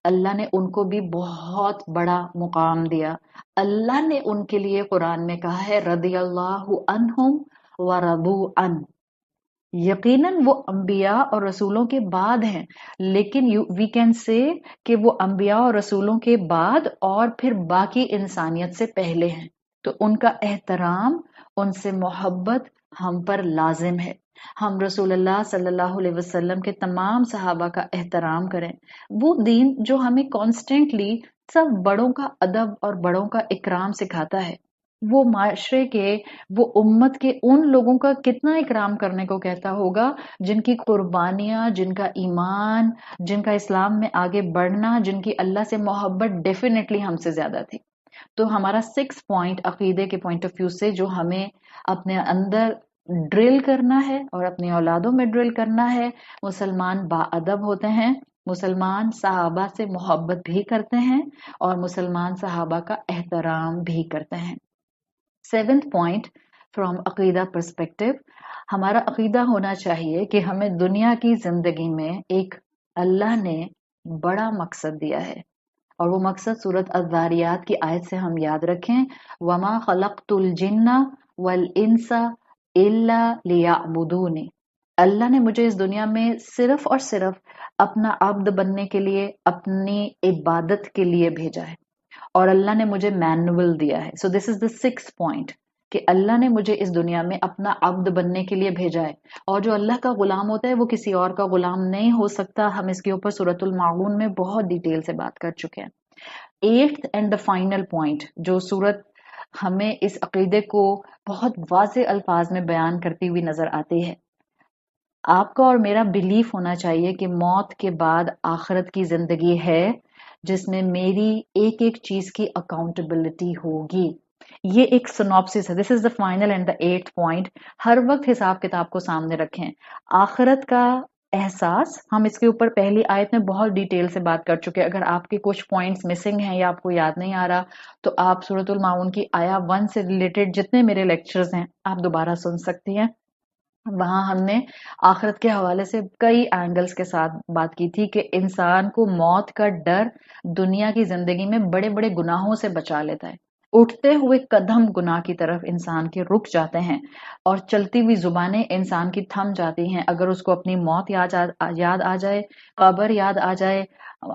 اللہ نے ان کو بھی بہت بڑا مقام دیا۔ اللہ نے ان کے لیے قرآن میں کہا ہے رضی اللہ عنہم ورضوا عنہ، یقیناً وہ انبیاء اور رسولوں کے بعد ہیں، لیکن وی کین سے کہ وہ انبیاء اور رسولوں کے بعد اور پھر باقی انسانیت سے پہلے ہیں، تو ان کا احترام، ان سے محبت ہم پر لازم ہے۔ ہم رسول اللہ صلی اللہ علیہ وسلم کے تمام صحابہ کا احترام کریں، وہ دین جو ہمیں کانسٹنٹلی سب بڑوں کا ادب اور بڑوں کا اکرام سکھاتا ہے، وہ معاشرے کے، وہ امت کے ان لوگوں کا کتنا اکرام کرنے کو کہتا ہوگا جن کی قربانیاں، جن کا ایمان، جن کا اسلام میں آگے بڑھنا، جن کی اللہ سے محبت ڈیفینیٹلی ہم سے زیادہ تھی۔ تو ہمارا سکس پوائنٹ عقیدے کے پوائنٹ آف ویو سے جو ہمیں اپنے اندر ڈرل کرنا ہے اور اپنی اولادوں میں ڈرل کرنا ہے، مسلمان با ادب ہوتے ہیں، مسلمان صحابہ سے محبت بھی کرتے ہیں اور مسلمان صحابہ کا احترام بھی کرتے ہیں۔ سیونتھ پوائنٹ فرام عقیدہ پرسپیکٹو، ہمارا عقیدہ ہونا چاہیے کہ ہمیں دنیا کی زندگی میں ایک اللہ نے بڑا مقصد دیا ہے، اور وہ مقصد سورۃ الذاریات کی آیت سے ہم یاد رکھیں، وَمَا خَلَقْتُ الْجِنَّ وَالْإِنسَ إِلَّا لِيَعْبُدُونِ، اللہ نے مجھے اس دنیا میں صرف اور صرف اپنا عبد بننے کے لیے، اپنی عبادت کے لیے بھیجا ہے، اور اللہ نے مجھے مینول دیا ہے۔ So this is the six point کہ اللہ نے مجھے اس دنیا میں اپنا عبد بننے کے لیے بھیجا ہے، اور جو اللہ کا غلام ہوتا ہے وہ کسی اور کا غلام نہیں ہو سکتا۔ ہم اس کے اوپر سورۃ الماعون میں بہت ڈیٹیل سے بات کر چکے ہیں۔ Eighth and the final point جو سورت ہمیں اس عقیدے کو بہت واضح الفاظ میں بیان کرتی ہوئی نظر آتی ہے، آپ کا اور میرا بلیف ہونا چاہیے کہ موت کے بعد آخرت کی زندگی ہے جس میں میری ایک ایک چیز کی اکاؤنٹیبلٹی ہوگی۔ یہ ایک سنوپسس ہے، this is the final and the eighth point. ہر وقت حساب کتاب کو سامنے رکھیں، آخرت کا احساس، ہم اس کے اوپر پہلی آیت میں بہت ڈیٹیل سے بات کر چکے۔ اگر آپ کے کچھ پوائنٹس مسنگ ہیں یا آپ کو یاد نہیں آ رہا تو آپ سورۃ الماعون کی آیا 1 سے ریلیٹڈ جتنے میرے لیکچرز ہیں آپ دوبارہ سن سکتی ہیں۔ وہاں ہم نے آخرت کے حوالے سے کئی اینگلز کے ساتھ بات کی تھی کہ انسان کو موت کا ڈر دنیا کی زندگی میں بڑے بڑے گناہوں سے بچا لیتا ہے، اٹھتے ہوئے قدم گناہ کی طرف انسان کے رک جاتے ہیں، اور چلتی ہوئی زبانیں انسان کی تھم جاتی ہیں اگر اس کو اپنی موت یاد آ جائے، قبر یاد آ جائے،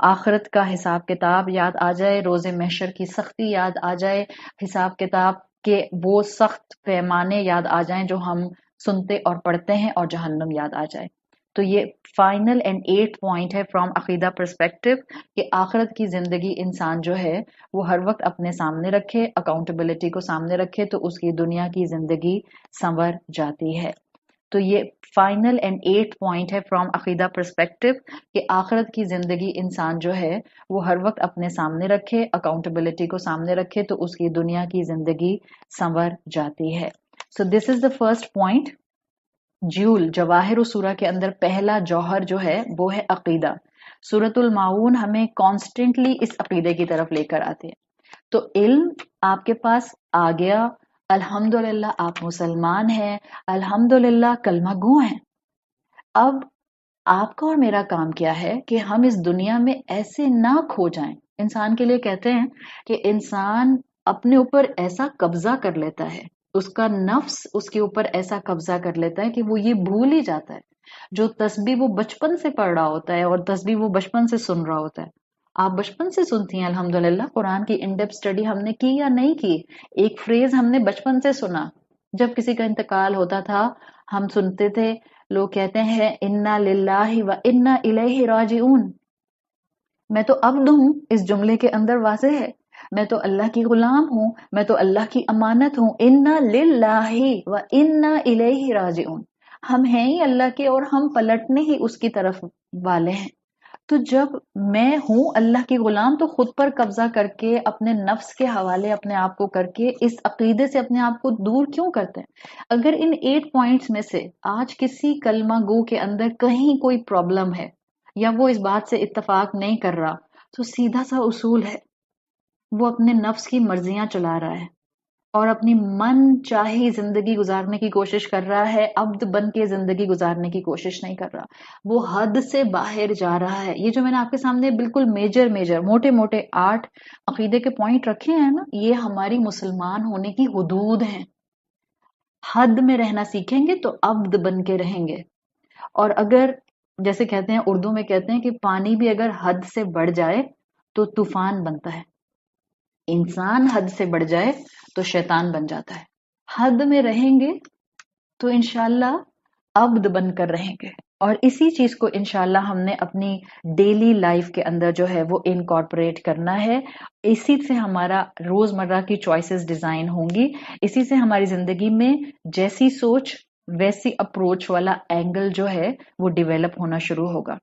آخرت کا حساب کتاب یاد آ جائے، روز محشر کی سختی یاد آ جائے، حساب کتاب کے وہ سخت پیمانے یاد آ جائیں جو ہم سنتے اور پڑھتے ہیں، اور جہنم یاد آ جائے۔ تو یہ فائنل اینڈ ایٹ پوائنٹ ہے فرام عقیدہ پرسپیکٹو کہ آخرت کی زندگی انسان جو ہے وہ ہر وقت اپنے سامنے رکھے، اکاؤنٹیبلٹی کو سامنے رکھے، تو اس کی دنیا کی زندگی سنور جاتی ہے۔ تو یہ فائنل اینڈ ایٹ پوائنٹ ہے فرام عقیدہ پرسپیکٹو کہ آخرت کی زندگی انسان جو ہے وہ ہر وقت اپنے سامنے رکھے، اکاؤنٹیبلٹی کو سامنے رکھے، تو اس کی دنیا کی زندگی سنور جاتی ہے۔ So this is the first point. Jewel جواہر السورہ کے اندر پہلا جوہر جو ہے وہ ہے عقیدہ۔ سورۃ الماعون ہمیں کانسٹنٹلی اس عقیدے کی طرف لے کر آتے ہیں۔ تو علم آپ کے پاس آ گیا، الحمدللہ آپ مسلمان ہیں، الحمدللہ کلمہ گو ہیں۔ اب آپ کا اور میرا کام کیا ہے کہ ہم اس دنیا میں ایسے نہ کھو جائیں۔ انسان کے لیے کہتے ہیں کہ انسان اپنے اوپر ایسا قبضہ کر لیتا ہے اس کا نفس اس کے اوپر ایسا قبضہ کر لیتا ہے کہ وہ یہ بھول ہی جاتا ہے جو تسبیح وہ بچپن سے پڑھ رہا ہوتا ہے اور تسبیح وہ بچپن سے سن رہا ہوتا ہے. آپ بچپن سے سنتی ہیں الحمدللہ قرآن کی ان ڈیپتھ اسٹڈی ہم نے کی یا نہیں کی؟ ایک فریز ہم نے بچپن سے سنا جب کسی کا انتقال ہوتا تھا، ہم سنتے تھے لوگ کہتے ہیں انا للہ و انا الیہ راجعون. میں تو عبد ہوں، اس جملے کے اندر واضح ہے میں تو اللہ کی غلام ہوں، میں تو اللہ کی امانت ہوں. انا للہ و انا الیہ راجعون، ہم ہیں ہی اللہ کے اور ہم پلٹنے ہی اس کی طرف والے ہیں. تو جب میں ہوں اللہ کی غلام تو خود پر قبضہ کر کے اپنے نفس کے حوالے اپنے آپ کو کر کے اس عقیدے سے اپنے آپ کو دور کیوں کرتے ہیں؟ اگر ان 8 پوائنٹس میں سے آج کسی کلمہ گو کے اندر کہیں کوئی پرابلم ہے یا وہ اس بات سے اتفاق نہیں کر رہا تو سیدھا سا اصول ہے، وہ اپنے نفس کی مرضیاں چلا رہا ہے اور اپنی من چاہی زندگی گزارنے کی کوشش کر رہا ہے، عبد بن کے زندگی گزارنے کی کوشش نہیں کر رہا، وہ حد سے باہر جا رہا ہے. یہ جو میں نے آپ کے سامنے بالکل میجر موٹے موٹے 8 عقیدے کے پوائنٹ رکھے ہیں نا، یہ ہماری مسلمان ہونے کی حدود ہیں. حد میں رہنا سیکھیں گے تو عبد بن کے رہیں گے. اور اگر جیسے کہتے ہیں اردو میں کہتے ہیں کہ پانی بھی اگر حد سے بڑھ جائے تو طوفان بنتا ہے، انسان حد سے بڑھ جائے تو شیطان بن جاتا ہے. حد میں رہیں گے تو انشاءاللہ عبد بن کر رہیں گے، اور اسی چیز کو انشاءاللہ ہم نے اپنی ڈیلی لائف کے اندر جو ہے وہ انکارپوریٹ کرنا ہے. اسی سے ہمارا روزمرہ کی چوائسز ڈیزائن ہوں گی، اسی سے ہماری زندگی میں جیسی سوچ ویسی اپروچ والا اینگل جو ہے وہ ڈیویلپ ہونا شروع ہوگا.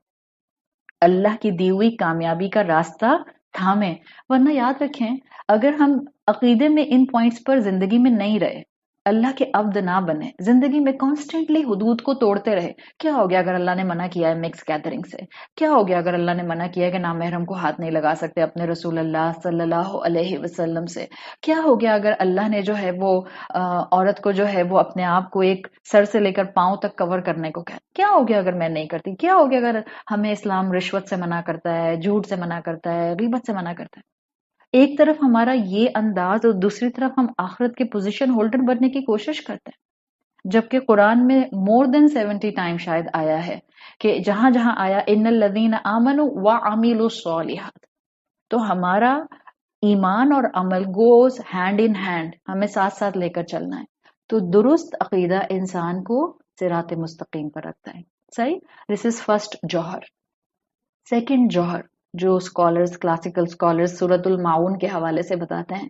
اللہ کی دی ہوئی کامیابی کا راستہ تھامیں، ورنہ یاد رکھیں اگر ہم عقیدے میں ان پوائنٹس پر زندگی میں نہیں رہے، اللہ کے عبد نہ بنے، زندگی میں کانسٹنٹلی حدود کو توڑتے رہے. کیا ہو گیا اگر اللہ نے منع کیا ہے مکس گیدرنگ سے؟ کیا ہو گیا اگر اللہ نے منع کیا ہے کہ نامحرم کو ہاتھ نہیں لگا سکتے اپنے رسول اللہ صلی اللہ علیہ وسلم سے؟ کیا ہو گیا اگر اللہ نے جو ہے وہ عورت کو جو ہے وہ اپنے آپ کو ایک سر سے لے کر پاؤں تک کور کرنے کو کہا؟ کیا ہو گیا اگر میں نہیں کرتی؟ کیا ہو گیا اگر ہمیں اسلام رشوت سے منع کرتا ہے، جھوٹ سے منع کرتا ہے، غیبت سے منع کرتا ہے؟ ایک طرف ہمارا یہ انداز اور دوسری طرف ہم آخرت کے پوزیشن ہولڈر بننے کی کوشش کرتے ہیں، جبکہ قرآن میں مور دین 70 ٹائم شاید آیا ہے کہ جہاں جہاں آیا ان الذین آمنوا وعملوا الصالحات، تو ہمارا ایمان اور عمل گوز ہینڈ ان ہینڈ، ہمیں ساتھ ساتھ لے کر چلنا ہے. تو درست عقیدہ انسان کو صراط مستقیم پر رکھتا ہے. صحیح، دس از فرسٹ جوہر. سیکنڈ جوہر جو اسکالرز، کلاسیکل اسکالرز سورۃ الماعون کے حوالے سے بتاتے ہیں،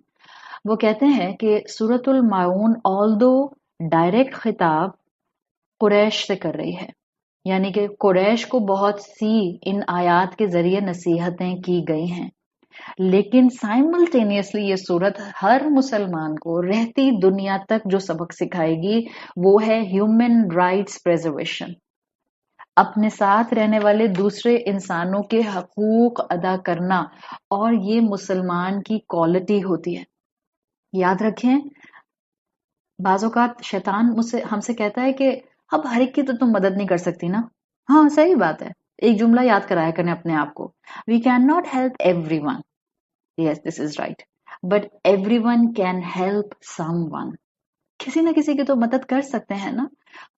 وہ کہتے ہیں کہ سورۃ الماعون آلدو ڈائریکٹ خطاب قریش سے کر رہی ہے، یعنی کہ قریش کو بہت سی ان آیات کے ذریعے نصیحتیں کی گئی ہیں، لیکن سائملٹینیسلی یہ صورت ہر مسلمان کو رہتی دنیا تک جو سبق سکھائے گی وہ ہے ہیومن رائٹس پریزرویشن، اپنے ساتھ رہنے والے دوسرے انسانوں کے حقوق ادا کرنا، اور یہ مسلمان کی کوالٹی ہوتی ہے. یاد رکھیں بعض اوقات شیطان ہم سے کہتا ہے کہ اب ہر ایک کی تو تم مدد نہیں کر سکتی نا. ہاں صحیح بات ہے، ایک جملہ یاد کرایا کریں اپنے آپ کو، we can not help everyone. Yes this is right, but everyone can help someone. کسی نہ کسی کی تو مدد کر سکتے ہیں نا.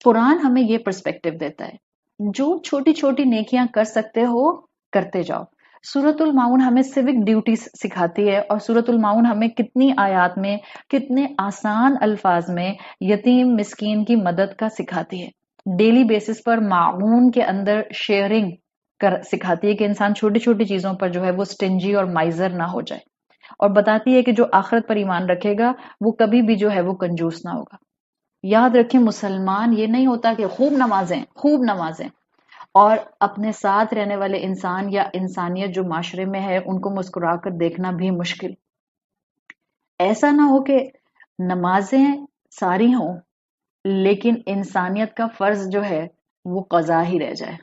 قرآن ہمیں یہ پرسپیکٹو دیتا ہے، جو چھوٹی چھوٹی نیکیاں کر سکتے ہو کرتے جاؤ. سورۃ الماعون ہمیں سیوک ڈیوٹیز سکھاتی ہے، اور سورۃ الماعون ہمیں کتنی آیات میں کتنے آسان الفاظ میں یتیم مسکین کی مدد کا سکھاتی ہے. ڈیلی بیسس پر معاون کے اندر شیئرنگ سکھاتی ہے کہ انسان چھوٹی چھوٹی چیزوں پر جو ہے وہ سٹنجی اور مائزر نہ ہو جائے، اور بتاتی ہے کہ جو آخرت پر ایمان رکھے گا وہ کبھی بھی جو ہے وہ کنجوس نہ ہوگا. یاد رکھیں مسلمان یہ نہیں ہوتا کہ خوب نمازیں اور اپنے ساتھ رہنے والے انسان یا انسانیت جو معاشرے میں ہے ان کو مسکرا کر دیکھنا بھی مشکل. ایسا نہ ہو کہ نمازیں ساری ہوں لیکن انسانیت کا فرض جو ہے وہ قضا ہی رہ جائے.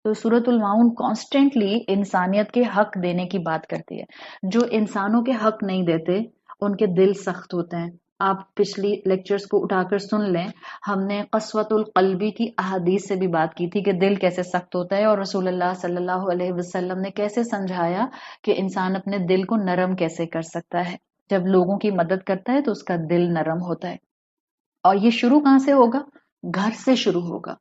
تو سورۃ الماعون کانسٹنٹلی انسانیت کے حق دینے کی بات کرتی ہے. جو انسانوں کے حق نہیں دیتے ان کے دل سخت ہوتے ہیں. آپ پچھلی لیکچرز کو اٹھا کر سن لیں، ہم نے قسوۃ القلبی کی احادیث سے بھی بات کی تھی کہ دل کیسے سخت ہوتا ہے، اور رسول اللہ صلی اللہ علیہ وسلم نے کیسے سمجھایا کہ انسان اپنے دل کو نرم کیسے کر سکتا ہے. جب لوگوں کی مدد کرتا ہے تو اس کا دل نرم ہوتا ہے. और ये शुरू कहाँ से होगा? घर से शुरू होगा।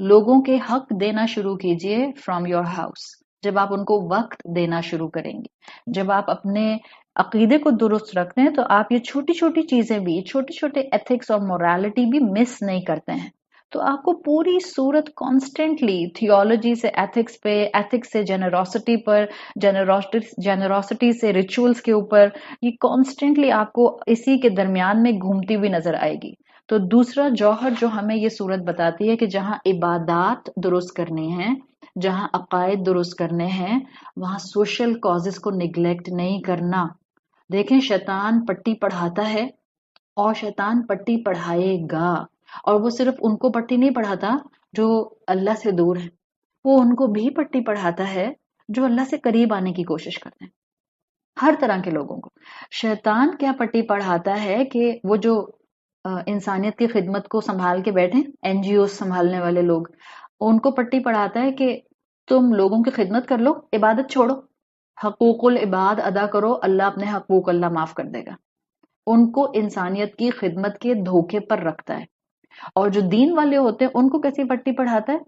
लोगों के हक देना शुरू कीजिए फ्रॉम योर हाउस। जब आप उनको वक्त देना शुरू करेंगे, जब आप अपने अकीदे को दुरुस्त रखते हैं, तो आप ये छोटी छोटी चीजें भी, छोटे छोटे एथिक्स और मोरालिटी भी मिस नहीं करते हैं। तो आपको पूरी सूरत कॉन्स्टेंटली थियोलॉजी से एथिक्स पे, एथिक्स से जेनरोसिटी पर, जेनरोसिटी से रिचुअल्स के ऊपर, ये कॉन्स्टेंटली आपको इसी के दरमियान में घूमती हुई नजर आएगी। तो दूसरा जौहर जो हमें ये सूरत बताती है कि जहां इबादात दुरुस्त करनी है, जहां अकायद दुरुस्त करने हैं, वहां सोशल कॉजेस को निग्लेक्ट नहीं करना। देखें, शैतान पट्टी पढ़ाता है और शैतान पट्टी पढ़ाएगा, और वो सिर्फ उनको पट्टी नहीं पढ़ाता जो अल्लाह से दूर है, वो उनको भी पट्टी पढ़ाता है जो अल्लाह से करीब आने की कोशिश करते हैं। हर तरह के लोगों को शैतान क्या पट्टी पढ़ाता है कि वो जो इंसानियत की खिदमत को संभाल के बैठे, एनजीओ संभालने वाले लोग, उनको पट्टी पढ़ाता है कि तुम लोगों की खिदमत कर लो, इबादत छोड़ो, हकूकुल इबाद अदा करो, अल्लाह अपने हकूक अल्लाह माफ कर देगा। उनको इंसानियत की खिदमत के धोखे पर रखता है। और जो दीन वाले होते हैं उनको कैसी पट्टी पढ़ाता है?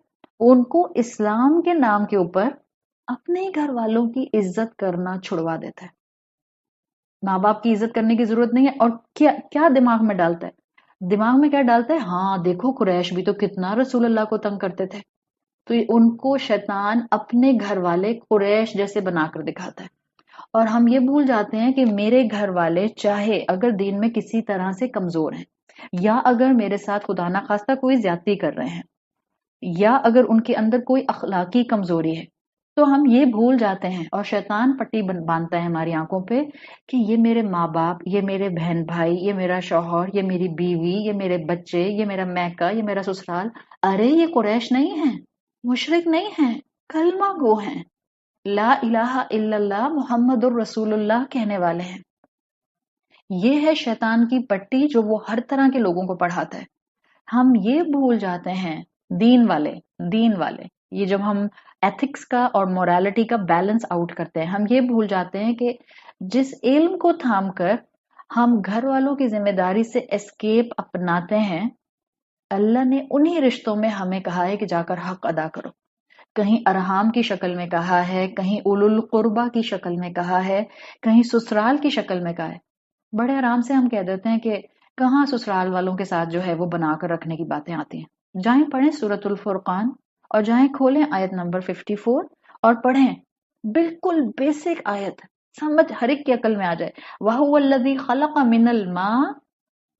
उनको इस्लाम के नाम के ऊपर अपने घर वालों की इज्जत करना छुड़वा देता है। माँ बाप की इज्जत करने की जरूरत नहीं है। और क्या क्या दिमाग में डालता है? दिमाग में क्या डालता है? हाँ देखो, कुरैश भी तो कितना रसूल अल्लाह को तंग करते थे। तो ये उनको शैतान अपने घर वाले कुरैश जैसे बनाकर दिखाता है। और हम ये भूल जाते हैं कि मेरे घर वाले चाहे अगर दीन में किसी तरह से कमजोर हैं, या अगर मेरे साथ खुदा ना खास्ता कोई ज्यादती कर रहे हैं, या अगर उनके अंदर कोई अखलाकी कमजोरी है, तो हम ये भूल जाते हैं और शैतान पट्टी बांधता है हमारी आंखों पे कि ये मेरे माँ बाप, ये मेरे बहन भाई, ये मेरा शौहर, ये मेरी बीवी, ये मेरे बच्चे, ये मेरा मैका, ये मेरा ससुराल, अरे ये कुरैश नहीं है, मुशरिक नहीं है, कलमा गो हैं, ला इलाहा इल्लल्लाह मुहम्मदुर रसूलुल्लाह कहने वाले हैं। ये है शैतान की पट्टी जो वो हर तरह के लोगों को पढ़ाता है। हम ये भूल जाते हैं, दीन वाले, ये जब हम एथिक्स का और मोरालिटी का बैलेंस आउट करते हैं, हम ये भूल जाते हैं कि जिस इल्म को थाम कर हम घर वालों की जिम्मेदारी से एस्केप अपनाते हैं, अल्लाह ने उन्हीं रिश्तों में हमें कहा है कि जाकर हक अदा करो। कहीं अरहाम की शक्ल में कहा है, कहीं उलुल कुर्बा की शक्ल में कहा है, कहीं ससुराल की शक्ल में कहा है। बड़े आराम से हम कह देते हैं कि कहाँ ससुराल वालों के साथ जो है वो बनाकर रखने की बातें आती हैं। जाएं पढ़ें सूरतुल फुरकान, और जाएं खोलें आयत नंबर 54 और पढ़ें। बिल्कुल बेसिक आयत, समझ हर एक की अकल में आ जाए। वहुवल्लज़ी खलक़ मिनल मा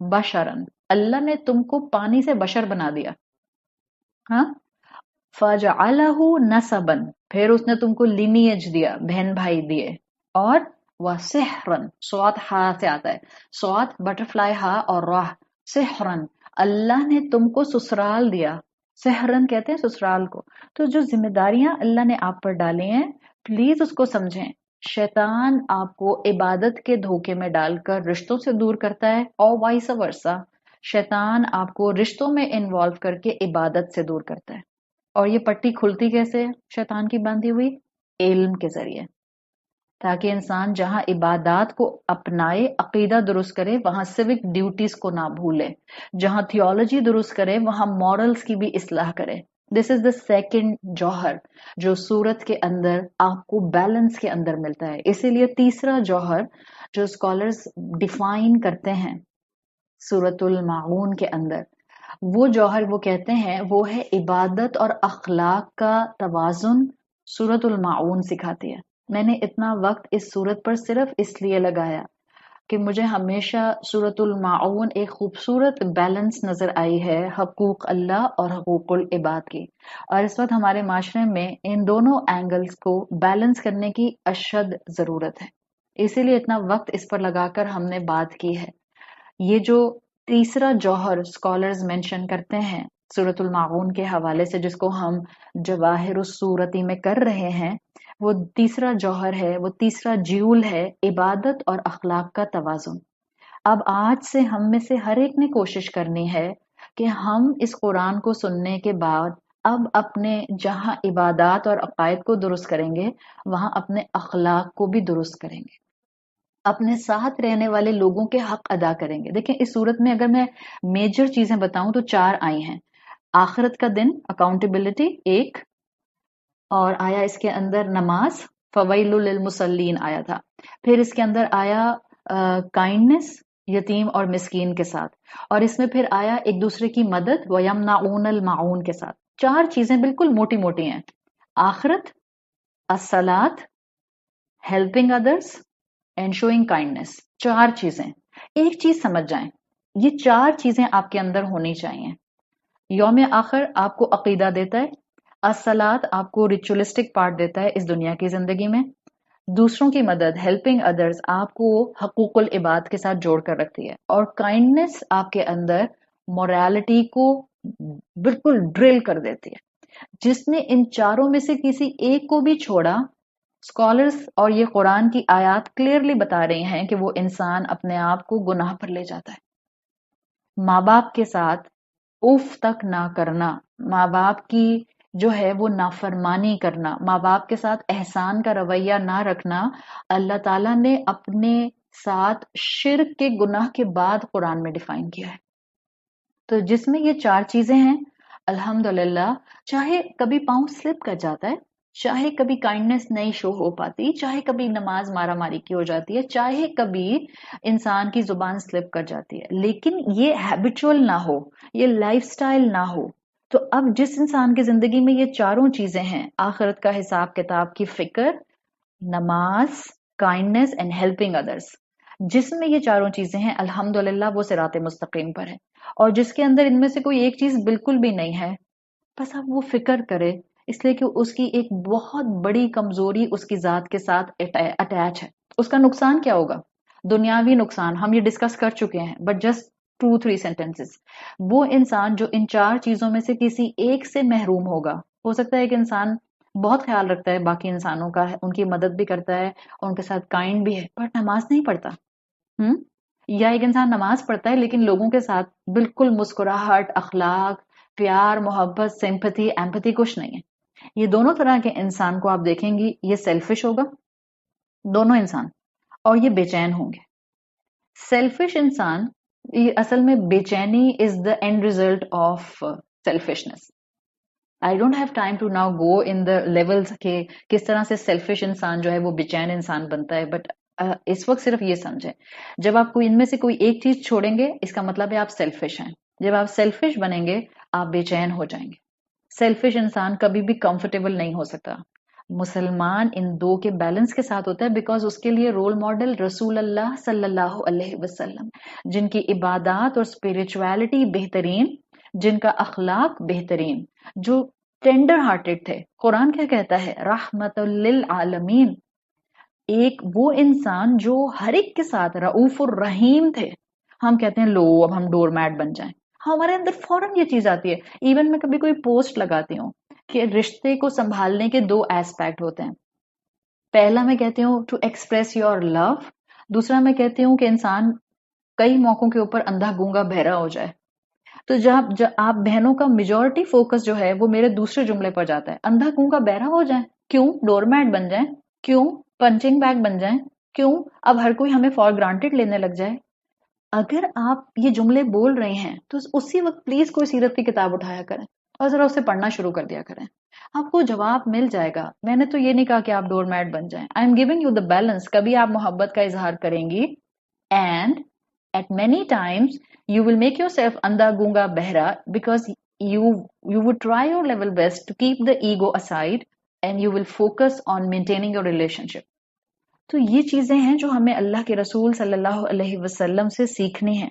बशरन, अल्लाह ने तुमको पानी से बशर बना दिया। हाँ, फजअलहु नसबन, फिर उसने तुमको लिनियज दिया, बहन भाई दिए। और वसिहरन, स्वाद हा से आता है, स्वाद बटरफ्लाई हा और राह, सिहरन, अल्लाह ने तुमको ससुराल दिया। सेहरन कहते हैं ससुराल को। तो जो जिम्मेदारियां अल्लाह ने आप पर डाली हैं, प्लीज उसको समझें। शैतान आपको इबादत के धोखे में डालकर रिश्तों से दूर करता है, और वाइस वर्सा, शैतान आपको रिश्तों में इन्वॉल्व करके इबादत से दूर करता है। और ये पट्टी खुलती कैसे है शैतान की बांधी हुई? इल्म के जरिए, ताकि इंसान जहां इबादात को अपनाए, अकीदा दुरुस्त करे, वहां सिविक ड्यूटीज को ना भूले, जहां थियोलॉजी दुरुस्त करे वहां मॉरल्स की भी इस्लाह करे। दिस इज द सेकंड जौहर जो सूरत के अंदर आपको बैलेंस के अंदर मिलता है। इसीलिए तीसरा जौहर जो स्कॉलर्स डिफाइन करते हैं सूरतुल माऊन के अंदर, वो जौहर वो कहते हैं वो है इबादत और अखलाक का तवाजुन। सूरतुल माऊन सिखाती है। मैंने इतना वक्त इस सूरत पर सिर्फ इसलिए लगाया कि मुझे हमेशा सूरतुल माऊन एक खूबसूरत बैलेंस नजर आई है हकूक अल्लाह और हकूकुल इबाद की। और इस वक्त हमारे माशरे में इन दोनों एंगल्स को बैलेंस करने की अशद जरूरत है। इसीलिए इतना वक्त इस पर लगाकर हमने बात की है। ये जो तीसरा जौहर स्कॉलर्स मेंशन करते हैं सूरतुल माऊन के हवाले से, जिसको हम जवाहिर सूरती में कर रहे हैं, वो तीसरा जौहर है, वो तीसरा ज्यूल है, इबादत और अखलाक का तवाजुन। अब आज से हम में से हर एक ने कोशिश करनी है कि हम इस कुरान को सुनने के बाद अब अपने जहां इबादत और अकायद को दुरुस्त करेंगे, वहां अपने अखलाक को भी दुरुस्त करेंगे। اپنے ساتھ رہنے والے لوگوں کے حق ادا کریں گے. دیکھیں اس صورت میں اگر میں میجر چیزیں بتاؤں تو 4 آئی ہیں. آخرت کا دن، اکاؤنٹیبلٹی ایک، اور آیا اس کے اندر نماز، فویل للمصلین آیا تھا. پھر اس کے اندر آیا کائنڈنس یتیم اور مسکین کے ساتھ، اور اس میں پھر آیا ایک دوسرے کی مدد وَيَمْنَعُونَ الْمَعُونَ کے ساتھ. 4 چیزیں بالکل موٹی موٹی ہیں: آخرت، الصلاۃ، helping others and showing kindness. 4 چیزیں. ایک چیز سمجھ جائیں، یہ 4 چیزیں آپ کے اندر ہونی چاہیے. یوم آخر آپ کو عقیدہ دیتا ہے، الصلاۃ آپ کو ریچولسٹک پارٹ دیتا ہے اس دنیا کی زندگی میں، دوسروں کی مدد ہیلپنگ ادرس آپ کو حقوق العباد کے ساتھ جوڑ کر رکھتی ہے، اور کائنڈنس آپ کے اندر مورالٹی کو بالکل ڈرل کر دیتی ہے. جس نے ان چاروں میں سے کسی ایک کو بھی چھوڑا، اسکالرس اور یہ قرآن کی آیات کلیئرلی بتا رہی ہیں کہ وہ انسان اپنے آپ کو گناہ پر لے جاتا ہے. ماں باپ کے ساتھ اف تک نہ کرنا، ماں باپ کی جو ہے وہ نافرمانی کرنا، ماں باپ کے ساتھ احسان کا رویہ نہ رکھنا، اللہ تعالیٰ نے اپنے ساتھ شرک کے گناہ کے بعد قرآن میں ڈیفائن کیا ہے. تو جس میں یہ 4 چیزیں ہیں، الحمدللہ، چاہے کبھی پاؤں سلپ کر جاتا ہے، چاہے کبھی کائنڈنس نہیں شو ہو پاتی، چاہے کبھی نماز مارا ماری کی ہو جاتی ہے، چاہے کبھی انسان کی زبان سلپ کر جاتی ہے، لیکن یہ ہیبچول نہ ہو، یہ لائف سٹائل نہ ہو. تو اب جس انسان کی زندگی میں یہ 4 چیزیں ہیں، آخرت کا حساب کتاب کی فکر، نماز، کائنڈنس اینڈ ہیلپنگ ادرس، جس میں یہ 4 چیزیں ہیں، الحمدللہ وہ صراط مستقیم پر ہے. اور جس کے اندر ان میں سے کوئی ایک چیز بالکل بھی نہیں ہے، بس اب وہ فکر کرے، اس لیے کہ اس کی ایک بہت بڑی کمزوری اس کی ذات کے ساتھ اٹیچ ہے. اس کا نقصان کیا ہوگا؟ دنیاوی نقصان ہم یہ ڈسکس کر چکے ہیں، بٹ جسٹ 2-3 سینٹینسز. وہ انسان جو ان 4 چیزوں میں سے کسی ایک سے محروم ہوگا، ہو سکتا ہے کہ انسان بہت خیال رکھتا ہے باقی انسانوں کا، ان کی مدد بھی کرتا ہے اور ان کے ساتھ کائنڈ بھی ہے، بٹ نماز نہیں پڑھتا. یا ایک انسان نماز پڑھتا ہے لیکن لوگوں کے ساتھ بالکل مسکراہٹ، اخلاق، پیار، محبت، سمپتھی، ایمپتھی کچھ نہیں ہے. یہ دونوں طرح کے انسان کو آپ دیکھیں گی، یہ سیلفش ہوگا، دونوں انسان، اور یہ بے چین ہوں گے. سیلفش انسان، یہ اصل میں بے چینی is the end result of selfishness. I don't have time to now go in the levels کہ کس طرح سے سیلفش انسان جو ہے وہ بے چین انسان بنتا ہے، بٹ اس وقت صرف یہ سمجھیں، جب آپ ان میں سے کوئی ایک چیز چھوڑیں گے اس کا مطلب ہے آپ سیلفش ہیں. جب آپ سیلفش بنیں گے آپ بے چین ہو جائیں گے. سیلفش انسان کبھی بھی کمفرٹیبل نہیں ہو سکتا. مسلمان ان دو کے بیلنس کے ساتھ ہوتا ہے، بیکاز اس کے لیے رول ماڈل رسول اللہ صلی اللہ علیہ وسلم، جن کی عبادات اور اسپرچویلٹی بہترین، جن کا اخلاق بہترین، جو ٹینڈر ہارٹیڈ تھے. قرآن کیا کہتا ہے؟ رحمت للعالمین. ایک وہ انسان جو ہر ایک کے ساتھ رؤوف الرحیم تھے. ہم کہتے ہیں لو اب ہم ڈور میٹ بن جائیں، ہمارے اندر فوراً یہ چیز آتی ہے. ایون میں کبھی کوئی پوسٹ لگاتی ہوں کہ رشتے کو سنبھالنے کے 2 ایسپیکٹ ہوتے ہیں. پہلا میں کہتی ہوں ٹو ایکسپریس یور لو، دوسرا میں کہتی ہوں کہ انسان کئی موقعوں کے اوپر اندھا گونگا بہرا ہو جائے. تو جب آپ بہنوں کا میجورٹی فوکس جو ہے وہ میرے دوسرے جملے پر جاتا ہے، اندھا گونگا بہرا ہو جائیں، کیوں ڈور میٹ بن جائیں، کیوں پنچنگ بیگ بن جائیں، کیوں اب ہر کوئی ہمیں فار گرانٹیڈ لینے لگ جائے. اگر آپ یہ جملے بول رہے ہیں تو اسی وقت پلیز کوئی سیرت کی کتاب اٹھایا کریں اور ذرا اسے پڑھنا شروع کر دیا کریں، آپ کو جواب مل جائے گا. میں نے تو یہ نہیں کہا کہ آپ ڈور میٹ بن جائیں. I am giving you the balance. کبھی آپ محبت کا اظہار کریں گی، and at many times you will make yourself andha gunga behra because you would try your level best to keep the ego aside and you will focus on maintaining your relationship. تو یہ چیزیں ہیں جو ہمیں اللہ کے رسول صلی اللہ علیہ وسلم سے سیکھنی ہیں،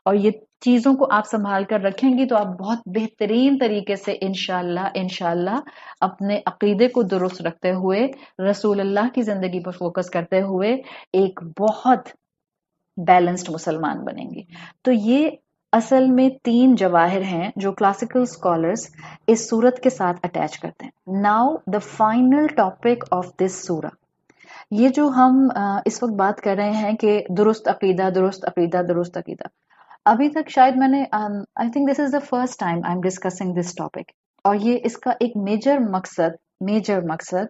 اور یہ چیزوں کو آپ سنبھال کر رکھیں گی تو آپ بہت بہترین طریقے سے انشاءاللہ اپنے عقیدے کو درست رکھتے ہوئے، رسول اللہ کی زندگی پر فوکس کرتے ہوئے ایک بہت بیلنسڈ مسلمان بنیں گی. تو یہ اصل میں 3 جواہر ہیں جو کلاسیکل اسکالرس اس سورت کے ساتھ اٹیچ کرتے ہیں. Now the final topic of this سورہ، یہ جو ہم اس وقت بات کر رہے ہیں کہ درست عقیدہ، درست عقیدہ، درست عقیدہ، ابھی تک شاید میں نے I think this is the first time I am discussing this topic, اور یہ اس کا ایک میجر مقصد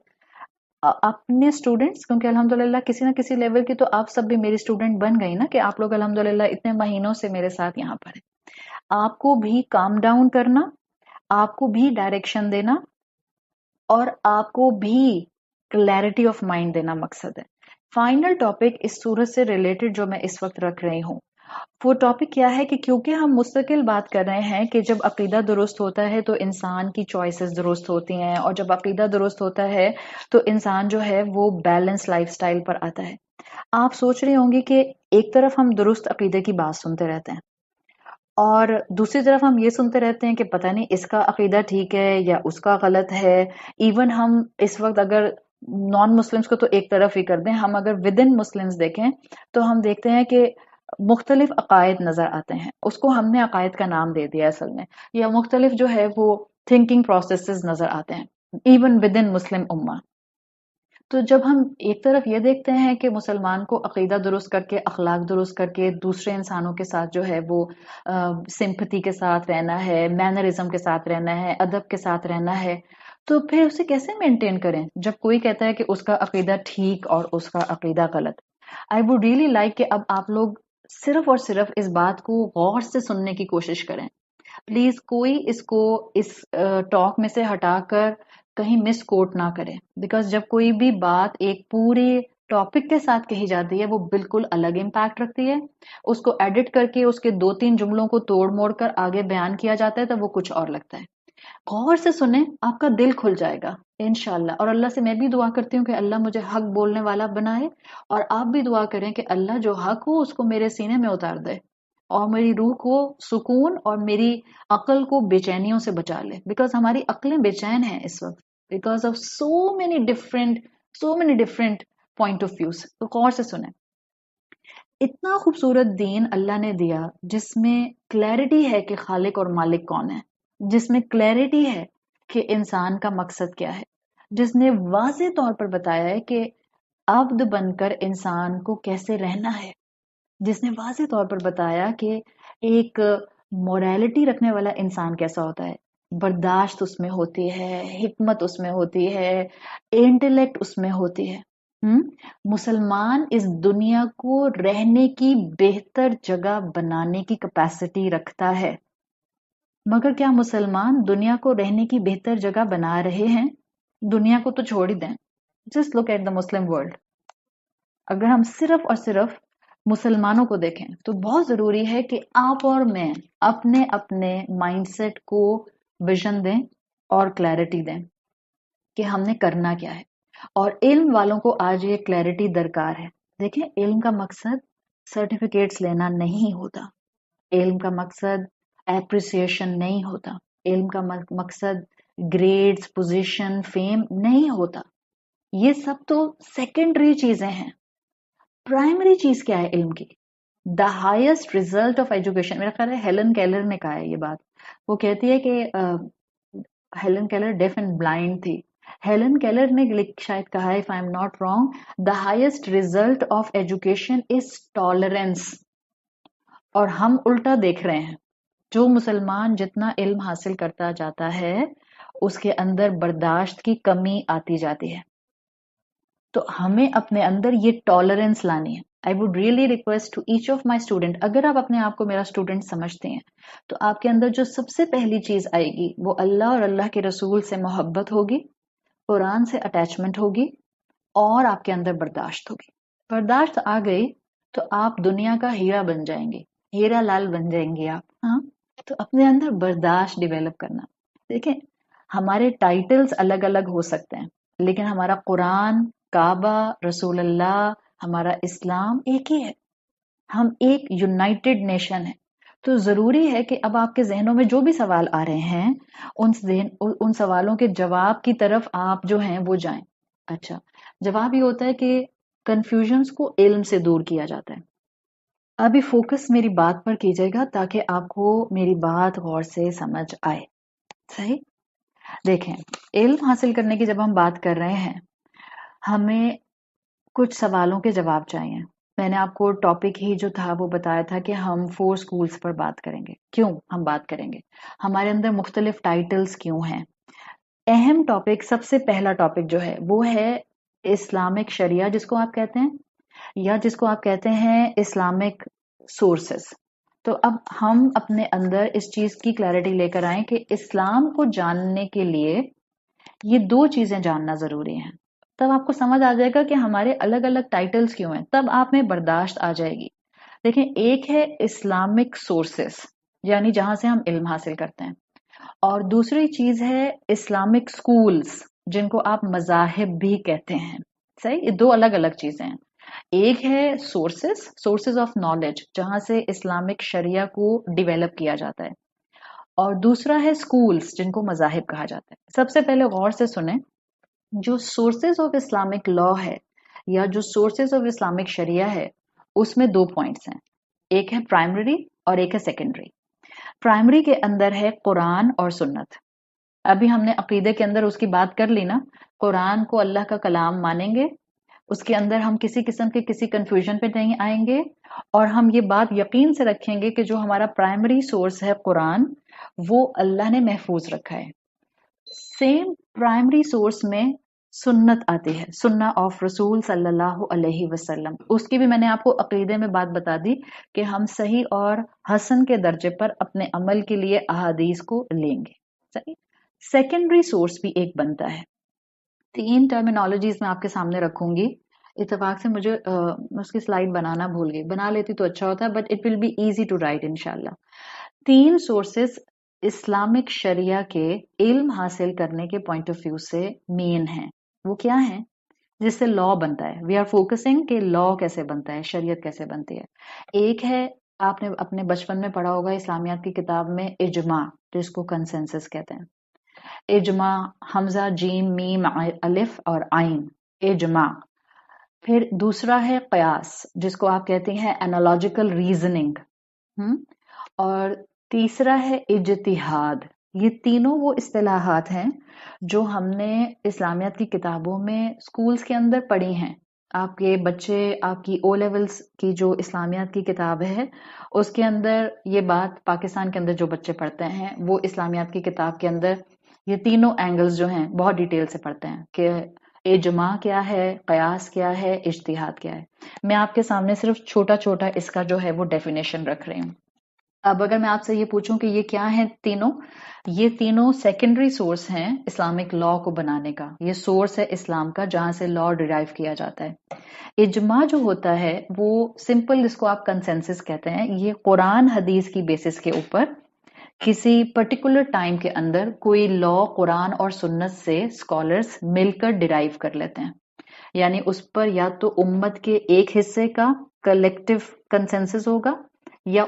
अपने स्टूडेंट्स, क्योंकि अल्हम्दुलिल्लाह किसी ना किसी लेवल की तो आप सब भी मेरी स्टूडेंट बन गई ना, कि आप लोग अल्हम्दुलिल्लाह इतने महीनों से मेरे साथ यहाँ पर है। आपको भी काम डाउन करना, आपको भी डायरेक्शन देना, और आपको भी क्लैरिटी ऑफ माइंड देना मकसद है। फाइनल टॉपिक इस सूरत से रिलेटेड जो मैं इस वक्त रख रही हूँ, वो टॉपिक क्या है कि क्योंकि हम मुस्तकिल बात कर रहे हैं कि जब अकीदा दुरुस्त होता है तो इंसान की चॉइसेस दुरुस्त होती हैं, और जब अकीदा दुरुस्त होता है तो इंसान जो है वो बैलेंस लाइफस्टाइल पर आता है। आप सोच रही होंगी कि एक तरफ हम दुरुस्त अकीदे की बात सुनते रहते हैं, और दूसरी तरफ हम ये सुनते रहते हैं कि पता नहीं इसका अकीदा ठीक है या उसका गलत है। इवन हम इस वक्त अगर नॉन मुस्लिम्स को तो एक तरफ ही कर दें, हम अगर विद इन मुस्लिम्स देखें तो हम देखते हैं कि मुख्तलिफ अकायद नजर आते हैं। उसको हमने अकायद का नाम दे दिया असल में, या मुख्तलिफ जो है वो थिंकिंग प्रोसेसेस नजर आते हैं इवन विद इन मुस्लिम उम्मा। तो जब हम एक तरफ ये देखते हैं कि मुसलमान को अकीदा दुरुस्त करके, अखलाक दुरुस्त करके दूसरे इंसानों के साथ जो है वो सिंपथी के साथ रहना है, मैनरिज्म के साथ रहना है, अदब के साथ रहना है, तो फिर उसे कैसे मेंटेन करें जब कोई कहता है कि उसका अकीदा ठीक और उसका अकीदा गलत। आई वुड रियली लाइक कि अब आप लोग सिर्फ और सिर्फ इस बात को गौर से सुनने की कोशिश करें। प्लीज कोई इसको इस टॉक में से हटाकर कहीं मिस कोट ना करे, बिकॉज जब कोई भी बात एक पूरे टॉपिक के साथ कही जाती है वो बिल्कुल अलग इम्पैक्ट रखती है। उसको एडिट करके उसके 2-3 जुमलों को तोड़ मोड़ कर आगे बयान किया जाता है तो वो कुछ और लगता है। गौर से सुने, आपका दिल खुल जाएगा इंशाल्लाह। और अल्लाह से मैं भी दुआ करती हूँ कि अल्लाह मुझे हक बोलने वाला बनाए, और आप भी दुआ करें कि अल्लाह जो हक हो उसको मेरे सीने में उतार दे, और मेरी रूह को सुकून और मेरी अक्ल को बेचैनियों से बचा ले, बिकॉज हमारी अक्लें बेचैन हैं इस वक्त because of so many different point of views. तो गौर से सुने, इतना खूबसूरत दीन अल्लाह ने दिया जिसमें क्लैरिटी है कि खालिक और मालिक कौन है, जिसमें क्लैरिटी है कि इंसान का मकसद क्या है, जिसने वाज़ेह तौर पर बताया है कि अब्द बनकर इंसान को कैसे रहना है, जिसने वाज़ेह तौर पर बताया कि एक मोरालिटी रखने वाला इंसान कैसा होता है, बर्दाश्त उसमें होती है, हिकमत उसमें होती है, इंटेलेक्ट उसमें होती है। मुसलमान इस दुनिया को रहने की बेहतर जगह बनाने की कैपेसिटी रखता है, मगर क्या मुसलमान दुनिया को रहने की बेहतर जगह बना रहे हैं? दुनिया को तो छोड़ ही दें, just look at the Muslim world. अगर हम सिर्फ और सिर्फ मुसलमानों को देखें तो बहुत जरूरी है कि आप और मैं अपने अपने माइंडसेट को विजन दें और क्लैरिटी दें कि हमने करना क्या है। और इल्म वालों को आज ये क्लैरिटी दरकार है। देखें, इल्म का मकसद सर्टिफिकेट्स लेना नहीं होता, इल्म का मकसद एप्रिसिएशन नहीं होता, इल्म का मकसद ग्रेड्स, पोजीशन, फेम नहीं होता। ये सब तो सेकेंडरी चीजें हैं। प्राइमरी चीज क्या है इल्म की? The highest result of education, मेरा ख्याल है हेलन केलर ने कहा है ये बात। वो कहती है कि Helen Keller deaf and blind थी। हेलन केलर ने शायद कहा है, if I am not wrong, the highest result of education is tolerance. और हम उल्टा देख रहे हैं, जो मुसलमान जितना इल्म हासिल करता जाता है उसके अंदर बर्दाश्त की कमी आती जाती है। तो हमें अपने अंदर ये टॉलरेंस लानी है। I would really request to each of my student, अगर आप अपने आप को मेरा स्टूडेंट समझते हैं तो आपके अंदर जो सबसे पहली चीज आएगी वो अल्लाह और अल्लाह के रसूल से मोहब्बत होगी, कुरान से अटैचमेंट होगी, और आपके अंदर बर्दाश्त होगी। बर्दाश्त आ गई तो आप दुनिया का हीरा बन जाएंगे, हीरा लाल बन जाएंगे आप। हाँ, तो अपने अंदर बर्दाश्त डिवेलप करना। देखें, हमारे टाइटल्स अलग अलग हो सकते हैं, लेकिन हमारा कुरान, काबा, रसूल अल्लाह, हमारा इस्लाम एक ही है। हम एक यूनाइटेड नेशन है। तो जरूरी है कि अब आपके जहनों में जो भी सवाल आ रहे हैं उन सवालों के जवाब की तरफ आप जो हैं वो जाएं। अच्छा, जवाब ये होता है कि कंफ्यूजन्स को इल्म से दूर किया जाता है। अभी फोकस मेरी बात पर कीजिएगा ताकि आपको मेरी बात गौर से समझ आए। सही? देखें, इल्म हासिल करने की जब हम बात कर रहे हैं, हमें कुछ सवालों के जवाब चाहिए। मैंने आपको टॉपिक ही जो था वो बताया था कि हम 4 स्कूल्स पर बात करेंगे। क्यों हम बात करेंगे? हमारे अंदर मुख्तलिफ टाइटल्स क्यों हैं? अहम टॉपिक, सबसे पहला टॉपिक जो है वो है इस्लामिक शरिया जिसको आप कहते हैं, या जिसको आप कहते हैं इस्लामिक सोर्सेस। तो अब हम अपने अंदर इस चीज की क्लैरिटी लेकर आए कि इस्लाम को जानने के लिए ये दो चीजें जानना जरूरी है। तब आपको समझ आ जाएगा कि हमारे अलग अलग टाइटल्स क्यों हैं, तब आप में बर्दाश्त आ जाएगी। देखें, एक है इस्लामिक सोर्सेस यानी जहां से हम इल्म हासिल करते हैं, और दूसरी चीज है इस्लामिक स्कूल्स जिनको आप मजाहिब भी कहते हैं। सही, ये दो अलग अलग चीजें हैं। एक है सोर्सेस ऑफ नॉलेज जहां से इस्लामिक शरिया को डिवेलप किया जाता है, और दूसरा है स्कूल्स जिनको मजाहिब कहा जाता है। सबसे पहले गौर से सुने, जो सोर्सेज ऑफ इस्लामिक लॉ है या जो सोर्सेज ऑफ इस्लामिक शरिया है, उसमें दो पॉइंट्स हैं, एक है प्राइमरी और एक है सेकेंडरी। प्राइमरी के अंदर है कुरान और सुन्नत। अभी हमने अकीदे के अंदर उसकी बात कर ली ना, कुरान को अल्लाह का कलाम मानेंगे, उसके अंदर हम किसी किस्म के किसी कंफ्यूजन पे नहीं आएंगे, और हम ये बात यकीन से रखेंगे कि जो हमारा प्राइमरी सोर्स है कुरान, वो अल्लाह ने महफूज रखा है। सेम प्राइमरी सोर्स में सुन्नत आती है, सुन्ना ऑफ रसूल सल्लल्लाहु अलैहि वसल्लम। उसकी भी मैंने आपको अकीदे में बात बता दी कि हम सही और हसन के दर्जे पर अपने अमल के लिए अहादीस को लेंगे। सही। सेकेंडरी सोर्स भी एक बनता है। तीन टर्मिनोलॉजीज मैं आपके सामने रखूंगी। इत्तेफाक से मुझे मैं उसकी स्लाइड बनाना भूल गई, बना लेती तो अच्छा होता, but it will be easy to write इंशाल्लाह। तीन सोर्सेस इस्लामिक शरिया के इल्म हासिल करने के पॉइंट ऑफ व्यू से मेन है। वो क्या है? जिससे लॉ बनता है। वी आर फोकसिंग कि लॉ कैसे बनता है, शरीयत कैसे बनती है। एक है, आपने अपने बचपन में पढ़ा होगा इस्लामियात की किताब में, इजमा, जिसको कंसेंसस कहते हैं। इजमा, हमजा जीम मीम अलिफ और आइन, इजमा। फिर दूसरा है कयास, जिसको आप कहते हैं एनालॉजिकल रीजनिंग। और तीसरा है इज्तिहाद। ये तीनों वो इस्तिलाहात हैं जो हमने इस्लामियत की किताबों में स्कूल्स के अंदर पढ़ी हैं। आपके बच्चे, आपकी ओ लेवल्स की जो इस्लामियत की किताब है, उसके अंदर ये बात, पाकिस्तान के अंदर जो बच्चे पढ़ते हैं वो इस्लामियत की किताब के अंदर ये तीनों एंगल्स जो हैं बहुत डिटेल से पढ़ते हैं कि इजमा क्या है, कयास क्या है, इज्तिहाद क्या है। मैं आपके सामने सिर्फ छोटा छोटा इसका जो है वो डेफिनेशन रख रही हूँ। अब अगर मैं आपसे ये पूछूं कि ये क्या है तीनों, ये तीनों सेकेंडरी सोर्स हैं इस्लामिक लॉ को बनाने का। ये सोर्स है इस्लाम का जहां से लॉ डिराइव किया जाता है। इजमा जो होता है वो सिंपल, जिसको आप कंसेंसस कहते हैं, ये कुरान हदीस की बेसिस के ऊपर किसी पर्टिकुलर टाइम के अंदर कोई लॉ कुरान और सुन्नत से स्कॉलर्स मिलकर डिराइव कर लेते हैं। यानी उस पर या तो उम्मत के एक हिस्से का कलेक्टिव कंसेंसस होगा या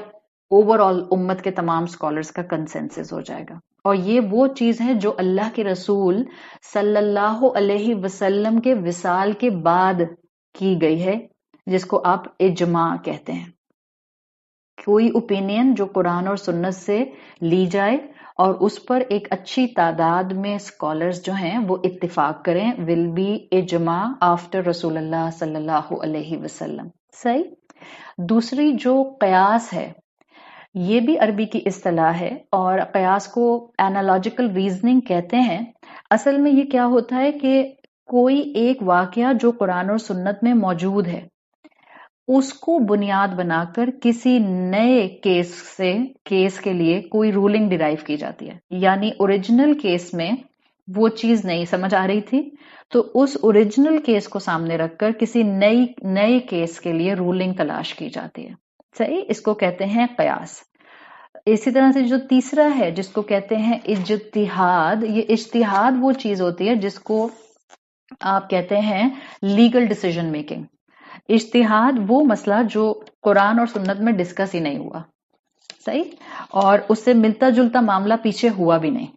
ओवरऑल उम्मत के तमाम स्कॉलर्स का कंसेंसस हो जाएगा। और ये वो चीज है जो अल्लाह के रसूल सल्लल्लाहु अलैहि वसल्लम के विसाल के बाद की गई है, जिसको आप इजमा कहते हैं। कोई ओपिनियन जो कुरान और सुन्नत से ली जाए और उस पर एक अच्छी तादाद में स्कॉलर्स जो हैं वो इत्तिफाक करें, विल बी इजमा आफ्टर रसूलुल्लाह सल्लल्लाहु अलैहि वसल्लम। सही। दूसरी जो कयास है, ये भी अरबी की इस्तिलाह है और कयास को एनालॉजिकल रीजनिंग कहते हैं। असल में ये क्या होता है कि कोई एक वाकया जो कुरान और सुन्नत में मौजूद है, उसको बुनियाद बनाकर किसी नए केस के लिए कोई रूलिंग डिराइव की जाती है। यानी ओरिजिनल केस में वो चीज नहीं समझ आ रही थी, तो उस ओरिजिनल केस को सामने रखकर किसी नए केस के लिए रूलिंग तलाश की जाती है। सही। इसको कहते हैं कयास। इसी तरह से जो तीसरा है जिसको कहते हैं इज्तिहाद, ये इज्तिहाद वो चीज होती है जिसको आप कहते हैं लीगल डिसीजन मेकिंग। इज्तिहाद वो मसला जो कुरान और सुन्नत में डिस्कस ही नहीं हुआ। सही। और उससे मिलता जुलता मामला पीछे हुआ भी नहीं।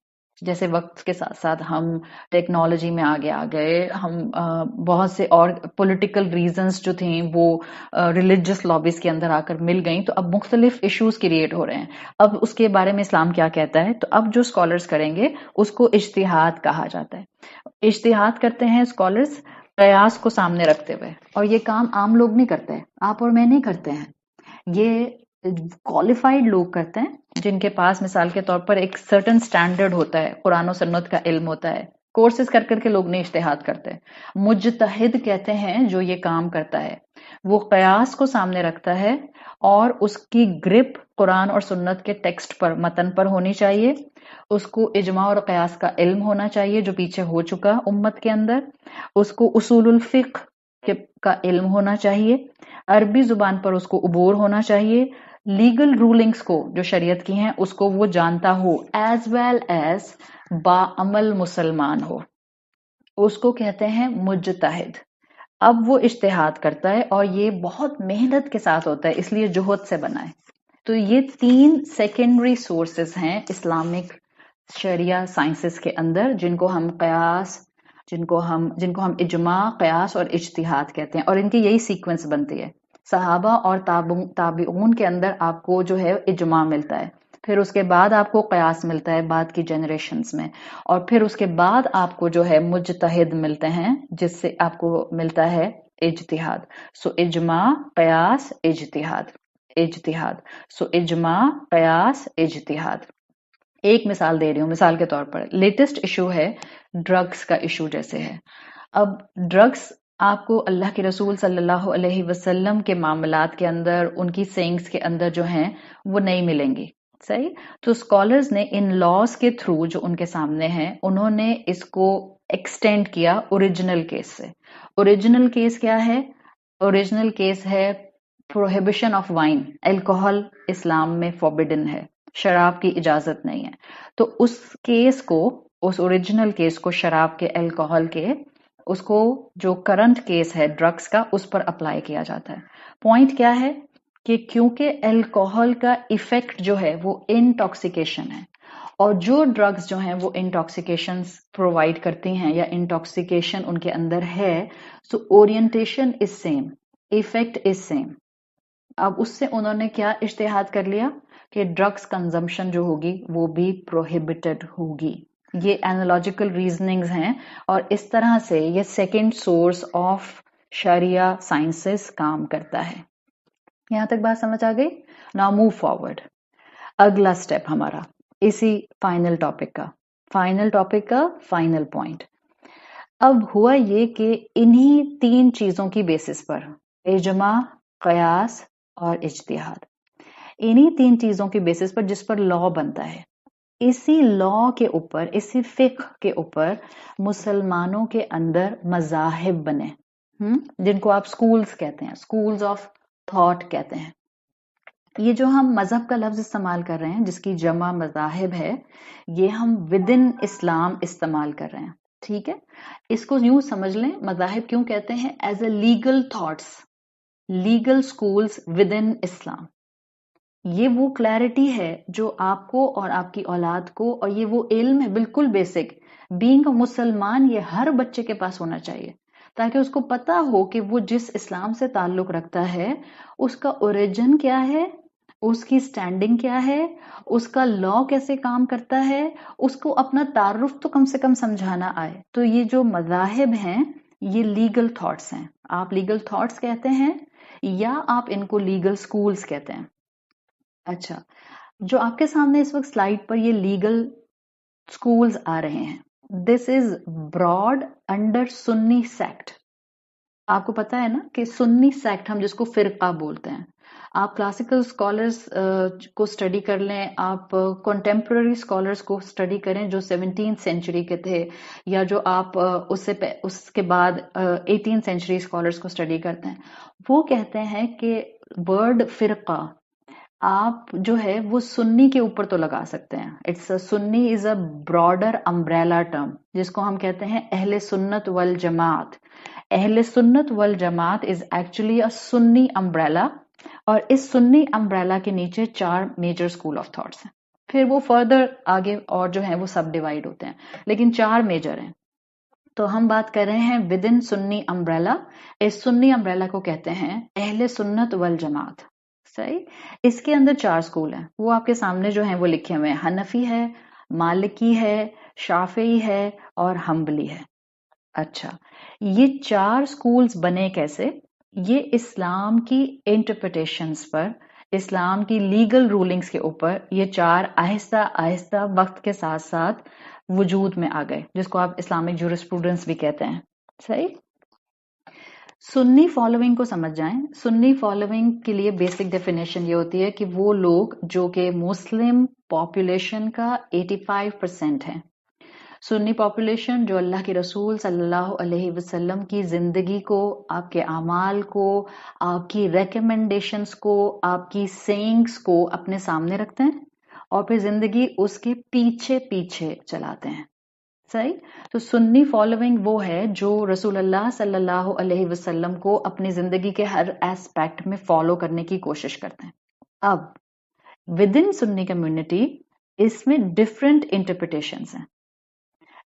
जैसे वक्त के साथ साथ हम टेक्नोलॉजी में आगे आ गए, हम बहुत से और पॉलिटिकल रीजंस जो थी वो रिलीजियस लॉबीज के अंदर आकर मिल गई, तो अब मुख्तलिफ इश्यूज क्रिएट हो रहे हैं। अब उसके बारे में इस्लाम क्या कहता है, तो अब जो स्कॉलर्स करेंगे उसको इज्तिहाद कहा जाता है। इज्तिहाद करते हैं स्कॉलर्स कयास को सामने रखते हुए, और ये काम आम लोग नहीं करते, आप और मैं नहीं करते हैं, ये क्वालिफाइड लोग करते हैं जिनके पास मिसाल के तौर पर एक सर्टेन स्टैंडर्ड होता है, कुरान और सुन्नत का इल्म होता है, کورسز کر کر کے لوگ نہیں اجتہاد کرتے. مجتہد کہتے ہیں جو یہ کام کرتا ہے، وہ قیاس کو سامنے رکھتا ہے اور اس کی گرپ قرآن اور سنت کے ٹیکسٹ پر، متن پر ہونی چاہیے. اس کو اجماع اور قیاس کا علم ہونا چاہیے جو پیچھے ہو چکا امت کے اندر. اس کو اصول الفقہ کا علم ہونا چاہیے. عربی زبان پر اس کو عبور ہونا چاہیے. لیگل رولنگز کو جو شریعت کی ہیں اس کو وہ جانتا ہو، ایز ویل ایز باعمل مسلمان ہو. اس کو کہتے ہیں مجتہد. اب وہ اجتہاد کرتا ہے اور یہ بہت محنت کے ساتھ ہوتا ہے، اس لیے جہد سے بنا ہے. تو یہ 3 سیکنڈری سورسز ہیں اسلامک شریعہ سائنسز کے اندر، جن کو ہم قیاس، جن کو ہم اجماع، قیاس اور اجتہاد کہتے ہیں، اور ان کی یہی سیکوینس بنتی ہے. صحابہ اور تابعون کے اندر آپ کو جو ہے اجماع ملتا ہے، پھر اس کے بعد آپ کو قیاس ملتا ہے بعد کی جنریشنز میں، اور پھر اس کے بعد آپ کو جو ہے مجتہد ملتے ہیں جس سے آپ کو ملتا ہے اجتہاد. سو اجماع، قیاس، اجتہاد. سو اجماع، قیاس، اجتہاد. ایک مثال دے رہی ہوں، مثال کے طور پر لیٹسٹ ایشو ہے ڈرگس کا ایشو جیسے ہے. اب ڈرگس آپ کو اللہ کے رسول صلی اللہ علیہ وسلم کے معاملات کے اندر، ان کی سینگز کے اندر جو ہیں وہ نہیں ملیں گی. صحیح. تو اسکالرز نے ان لاز کے تھرو جو ان کے سامنے ہیں، انہوں نے اس کو ایکسٹینڈ کیا اوریجنل کیس سے. اوریجنل کیس کیا ہے؟ اوریجنل کیس ہے پروہیبیشن آف وائن. الکوہل اسلام میں فوربیڈن ہے، شراب کی اجازت نہیں ہے. تو اس کیس کو، اس اوریجنل کیس کو شراب کے، الکوہل کے، اس کو جو کرنٹ کیس ہے ڈرگس کا، اس پر اپلائی کیا جاتا ہے. پوائنٹ کیا ہے کہ کیونکہ الکوہل کا ایفیکٹ جو ہے وہ انٹاکسیکیشن ہے، اور جو ڈرگس جو ہیں وہ انٹاکسیکیشن پرووائڈ کرتی ہیں یا انٹاکسیکیشن ان کے اندر ہے، so orientation is same, effect is same. اب اس سے انہوں نے کیا اجتہاد کر لیا کہ ڈرگس کنزمپشن جو ہوگی وہ بھی پروہیبٹڈ ہوگی. یہ اینالوجیکل ریزننگز ہیں، اور اس طرح سے یہ second source of Shariah sciences کام کرتا ہے. یہاں تک بات سمجھ آ گئی؟ Now move forward. اگلا سٹیپ ہمارا اسی فائنل ٹاپک کا فائنل پوائنٹ. اب ہوا یہ کہ انہی 3 چیزوں کی بیسس پر، اجماع، قیاس اور اجتہاد، انہی 3 چیزوں کی بیسس پر جس پر لا بنتا ہے، اسی لا کے اوپر، اسی فقہ کے اوپر مسلمانوں کے اندر مذاہب بنے، جن کو آپ سکولز کہتے ہیں، سکولز آف تھاٹ کہتے ہیں. یہ جو ہم مذہب کا لفظ استعمال کر رہے ہیں جس کی جمع مذاہب ہے، یہ ہم ودن اسلام استعمال کر رہے ہیں. ٹھیک ہے. اس کو یوں سمجھ لیں، مذاہب کیوں کہتے ہیں؟ As a legal thoughts, legal schools within Islam. یہ وہ کلیرٹی ہے جو آپ کو اور آپ کی اولاد کو، اور یہ وہ علم ہے بالکل بیسک، بینگ اے مسلمان یہ ہر بچے کے پاس ہونا چاہیے، تاکہ اس کو پتا ہو کہ وہ جس اسلام سے تعلق رکھتا ہے اس کا اوریجن کیا ہے، اس کی سٹینڈنگ کیا ہے، اس کا لا کیسے کام کرتا ہے، اس کو اپنا تعارف تو کم سے کم سمجھانا آئے. تو یہ جو مذاہب ہیں یہ لیگل تھاٹس ہیں. آپ لیگل تھاٹس کہتے ہیں یا آپ ان کو لیگل سکولز کہتے ہیں. اچھا، جو آپ کے سامنے اس وقت سلائیڈ پر یہ لیگل سکولز آ رہے ہیں، دس is broad under Sunni sect. آپ کو پتا ہے نا کہ سنی سیکٹ ہم جس کو فرقہ بولتے ہیں. آپ کلاسیکل اسکالرس کو اسٹڈی کر لیں، آپ کنٹمپرری اسکالرس کو اسٹڈی کریں جو 17 سینچری کے تھے، یا جو آپ اس کے بعد 18 سینچری اسکالرس کو اسٹڈی کرتے ہیں، وہ کہتے ہیں کہ ورڈ فرقہ آپ جو ہے وہ سنی کے اوپر تو لگا سکتے ہیں. سنی از اے براڈر امبریلا ٹرم جس کو ہم کہتے ہیں اہل سنت والجماعت. اہل سنت والجماعت is actually a Sunni umbrella, اور اس سنی امبریلا کے نیچے 4 میجر اسکول آف تھاٹس ہیں. پھر وہ فردر آگے اور جو ہیں وہ سب ڈیوائڈ ہوتے ہیں، لیکن 4 میجر ہیں. تو ہم بات کر رہے ہیں ود ان سنی امبریلا. اس سنی امبریلا کو کہتے ہیں اہل سنت والجماعت. صحیح. اس کے اندر 4 سکول ہیں، وہ آپ کے سامنے جو ہیں وہ لکھے ہوئے ہیں. حنفی ہے، مالکی ہے، شافعی ہے اور حنبلی ہے. اچھا، یہ 4 سکولز بنے کیسے؟ یہ اسلام کی انٹرپریٹیشنز پر، اسلام کی لیگل رولنگز کے اوپر یہ چار آہستہ آہستہ وقت کے ساتھ ساتھ وجود میں آ گئے، جس کو آپ اسلامک جورسپروڈنس بھی کہتے ہیں. صحیح. سنی فالوئنگ کو سمجھ جائیں. سنی فالوئنگ کے لیے بیسک ڈیفینیشن یہ ہوتی ہے کہ وہ لوگ جو کہ مسلم پاپولیشن کا 85% ہیں. سنی پاپولیشن جو اللہ کے رسول صلی اللہ علیہ وسلم کی زندگی کو، آپ کے اعمال کو، آپ کی ریکمنڈیشنز کو، آپ کی سینگز کو اپنے سامنے رکھتے ہیں اور پھر زندگی اس کے پیچھے پیچھے چلاتے ہیں. صحیح. تو سنی فالوئنگ وہ ہے جو رسول اللہ صلی اللہ علیہ وسلم کو اپنی زندگی کے ہر ایسپیکٹ میں فالو کرنے کی کوشش کرتے ہیں. اب ود ان سنی کمیونٹی اس میں ڈفرینٹ انٹرپریٹیشنز ہیں.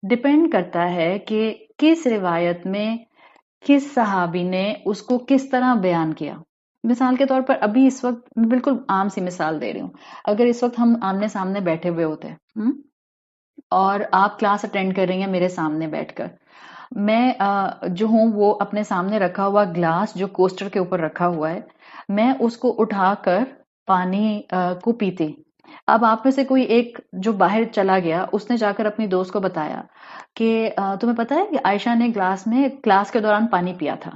ڈپینڈ کرتا ہے کہ کس روایت میں کس صحابی نے اس کو کس طرح بیان کیا. مثال کے طور پر ابھی اس وقت میں بالکل عام سی مثال دے رہی ہوں. اگر اس وقت ہم آمنے سامنے بیٹھے ہوئے ہوتے اور آپ کلاس اٹینڈ کر رہی ہیں میرے سامنے بیٹھ کر، میں جو ہوں وہ اپنے سامنے رکھا ہوا گلاس جو کوسٹر کے اوپر رکھا ہوا ہے، میں اس کو اٹھا کر پانی کو پیتی. اب آپ میں سے کوئی ایک جو باہر چلا گیا، اس نے جا کر اپنی دوست کو بتایا کہ تمہیں پتا ہے کہ عائشہ نے کلاس کے دوران پانی پیا تھا.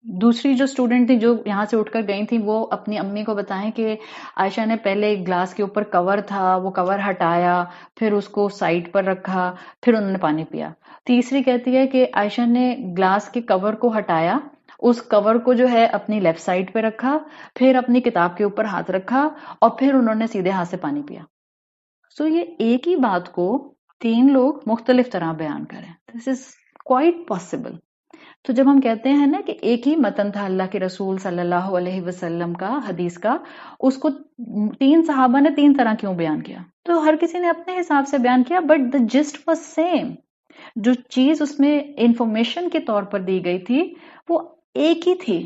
دوسری جو اسٹوڈنٹ تھی جو یہاں سے اٹھ کر گئی تھی، وہ اپنی امی کو بتائیں کہ عائشہ نے پہلے گلاس کے اوپر کور تھا، وہ کور ہٹایا، پھر اس کو سائڈ پر رکھا، پھر انہوں نے پانی پیا. تیسری کہتی ہے کہ عائشہ نے گلاس کے کور کو ہٹایا، اس کور کو جو ہے اپنی لیفٹ سائڈ پہ رکھا، پھر اپنی کتاب کے اوپر ہاتھ رکھا اور پھر انہوں نے سیدھے ہاتھ سے پانی پیا. سو یہ ایک ہی بات کو تین لوگ مختلف طرح بیان کریں. دس از کوائٹ پاسبل. تو جب ہم کہتے ہیں نا کہ ایک ہی متن تھا اللہ کے رسول صلی اللہ علیہ وسلم کا حدیث کا، اس کو تین صحابہ نے تین طرح کیوں بیان کیا؟ تو ہر کسی نے اپنے حساب سے بیان کیا، but the just was same. جو چیز اس میں انفارمیشن کے طور پر دی گئی تھی وہ ایک ہی تھی.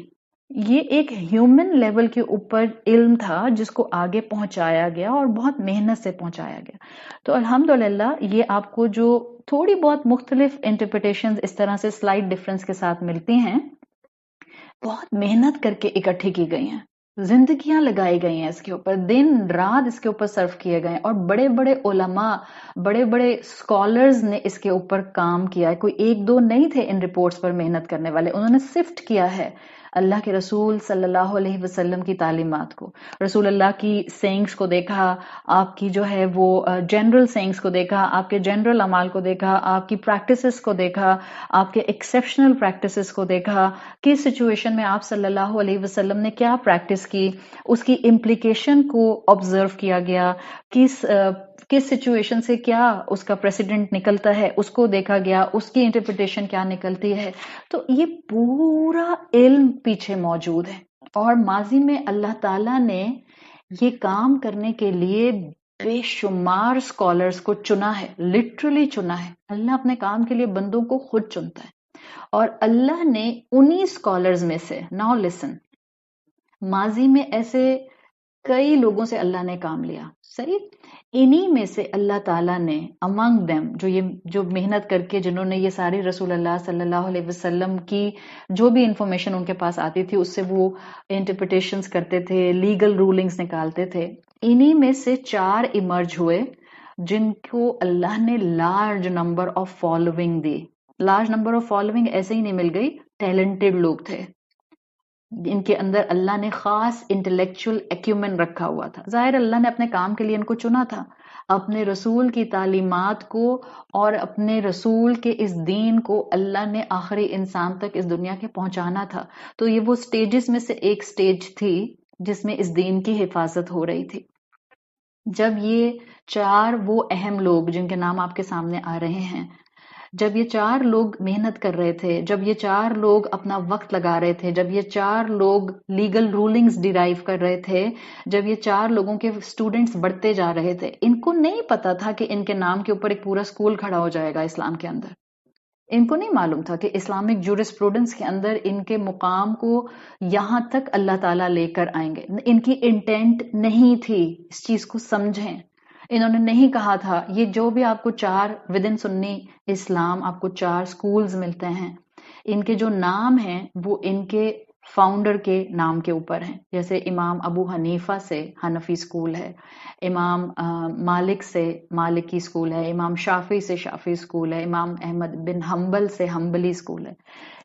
یہ ایک ہیومن لیول کے اوپر علم تھا جس کو آگے پہنچایا گیا اور بہت محنت سے پہنچایا گیا. تو الحمدللہ یہ آپ کو جو تھوڑی بہت مختلف انٹرپریٹیشنز اس طرح سے سلائٹ ڈفرنس کے ساتھ ملتی ہیں، بہت محنت کر کے اکٹھی کی گئی ہیں، زندگیاں لگائی گئی ہیں اس کے اوپر، دن رات اس کے اوپر صرف کیے گئے ہیں، اور بڑے بڑے علماء، بڑے بڑے اسکالرز نے اس کے اوپر کام کیا ہے. کوئی ایک دو نہیں تھے ان رپورٹس پر محنت کرنے والے. انہوں نے سفٹ کیا ہے اللہ کے رسول صلی اللہ علیہ وسلم کی تعلیمات کو، رسول اللہ کی سینگز کو دیکھا، آپ کی جو ہے وہ جنرل سینگز کو دیکھا، آپ کے جنرل اعمال کو دیکھا، آپ کی پریکٹسز کو دیکھا، آپ کے ایکسیپشنل پریکٹسز کو دیکھا، کس سچویشن میں آپ صلی اللہ علیہ وسلم نے کیا پریکٹس کی، اس کی امپلیکیشن کو آبزرو کیا گیا، کس سچویشن سے کیا اس کا پریسیڈنٹ نکلتا ہے اس کو دیکھا گیا، اس کی انٹرپریٹیشن کیا نکلتی ہے. تو یہ پورا علم پیچھے موجود ہے، اور ماضی میں اللہ تعالیٰ نے یہ کام کرنے کے لیے بے شمار اسکالرز کو چنا ہے، لٹرلی چنا ہے. اللہ اپنے کام کے لیے بندوں کو خود چنتا ہے، اور اللہ نے انہی اسکالرز میں سے، ناؤ لسن، ماضی میں ایسے کئی لوگوں سے اللہ نے کام لیا. صحیح. انہی میں سے اللہ تعالیٰ نے امنگ دیم جو محنت کر کے جنہوں نے یہ ساری رسول اللہ صلی اللہ علیہ وسلم کی جو بھی انفارمیشن ان کے پاس آتی تھی اس سے وہ انٹرپریٹیشنز کرتے تھے، لیگل رولنگز نکالتے تھے، انہی میں سے 4 ایمرج ہوئے جن کو اللہ نے large number of following the. Large number of following ایسے ہی نہیں مل گئی، ٹیلنٹڈ لوگ تھے، ان کے اندر اللہ نے خاص انٹلیکچوئل ایکیومن رکھا ہوا تھا. ظاہر اللہ نے اپنے کام کے لیے ان کو چنا تھا، اپنے رسول کی تعلیمات کو اور اپنے رسول کے اس دین کو اللہ نے آخری انسان تک اس دنیا کے پہنچانا تھا. تو یہ وہ سٹیجز میں سے ایک سٹیج تھی جس میں اس دین کی حفاظت ہو رہی تھی. جب یہ 4 وہ اہم لوگ جن کے نام آپ کے سامنے آ رہے ہیں، جب یہ 4 لوگ محنت کر رہے تھے، جب یہ 4 لوگ اپنا وقت لگا رہے تھے، جب یہ 4 لوگ لیگل رولنگز ڈیرائیو کر رہے تھے، جب یہ 4 لوگوں کے اسٹوڈنٹس بڑھتے جا رہے تھے، ان کو نہیں پتا تھا کہ ان کے نام کے اوپر ایک پورا اسکول کھڑا ہو جائے گا اسلام کے اندر. ان کو نہیں معلوم تھا کہ اسلامک جورسپروڈنس کے اندر ان کے مقام کو یہاں تک اللہ تعالیٰ لے کر آئیں گے. ان کی انٹینٹ نہیں تھی، اس چیز کو سمجھیں. انہوں نے نہیں کہا تھا یہ جو بھی آپ کو 4 ود ان سنی اسلام آپ کو 4 سکولز ملتے ہیں، ان کے جو نام ہیں وہ ان کے फाउंडर के नाम के ऊपर हैं। जैसे इमाम अबू हनीफा से हनफी स्कूल है, इमाम मालिक से मालिकी स्कूल है, इमाम शाफी से शाफी स्कूल है, इमाम अहमद बिन हम्बल से हम्बली स्कूल है।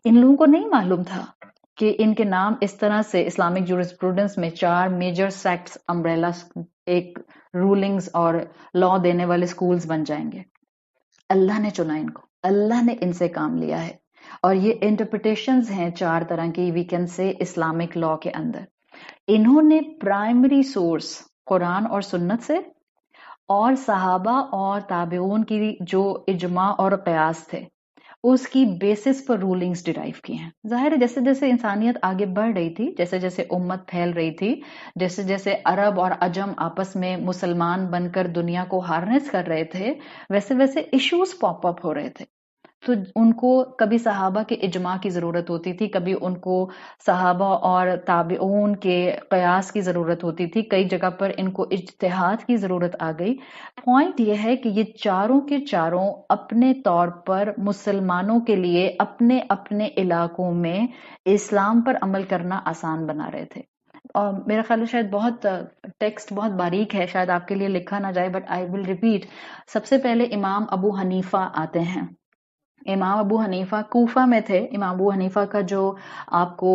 इन लोगों को नहीं मालूम था कि इनके नाम इस तरह से इस्लामिक जूरिस्प्रूडेंस में 4 मेजर सेक्ट्स अम्ब्रेला एक रूलिंग्स और लॉ देने वाले स्कूल्स बन जाएंगे। अल्लाह ने चुना इनको, अल्लाह ने इनसे काम लिया है। और ये इंटरप्रिटेशंस हैं 4 तरह की, we can say Islamic law के अंदर। इन्होंने प्राइमरी सोर्स कुरान और सुन्नत से और सहाबा और ताबिऊन की जो इजमा और कयास थे उसकी बेसिस पर रूलिंग्स डिराइव की हैं। जाहिर है जैसे जैसे इंसानियत आगे बढ़ रही थी, जैसे जैसे उम्मत फैल रही थी, जैसे जैसे अरब और अजम आपस में मुसलमान बनकर दुनिया को हार्नेस कर रहे थे, वैसे वैसे इश्यूज पॉप अप हो रहे थे। तो उनको कभी सहाबा के इजमा की ज़रूरत होती थी, कभी उनको सहाबा और ताबिऊन के कयास की ज़रूरत होती थी, कई जगह पर इनको इज्तिहाद की ज़रूरत आ गई। पॉइंट यह है कि ये चारों के चारों अपने तौर पर मुसलमानों के लिए अपने अपने इलाकों में इस्लाम पर अमल करना आसान बना रहे थे। और मेरा ख्याल है शायद बहुत टेक्स्ट बहुत बारीक है, शायद आपके लिए लिखा ना जाए, बट आई विल रिपीट। सबसे पहले इमाम अबू हनीफा आते हैं। इमाम अबू हनीफा कूफा में थे। इमाम अबू हनीफा का जो आपको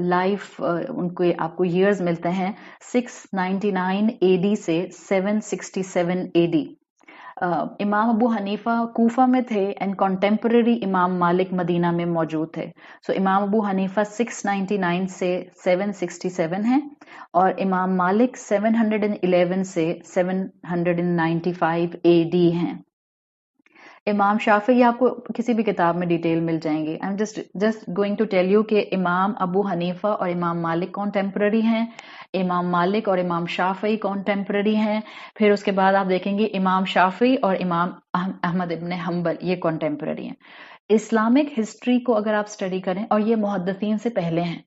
लाइफ उनके आपको ईयर्स मिलते हैं 699 एडी से 767 एडी। इमाम अबू हनीफा कूफा में थे एंड कॉन्टेम्पररी इमाम मालिक मदीना में मौजूद थे। सो इमाम अबू हनीफा 699 से 767 हैं और इमाम मालिक 711 से 795 एडी हैं। इमाम शाफी आपको किसी भी किताब में डिटेल मिल जाएंगे। I am just going to tell you कि इमाम अबू हनीफा और इमाम मालिक कॉन्टेम्पररी हैं, इमाम मालिक और इमाम शाफी कॉन्टेम्पररी हैं। फिर उसके बाद आप देखेंगे इमाम शाफी और इमाम अहमद इब्न हम्बल ये कॉन्टेम्पररी हैं। इस्लामिक हिस्ट्री को अगर आप स्टडी करें, और ये मुहद्दिसीन से पहले हैं,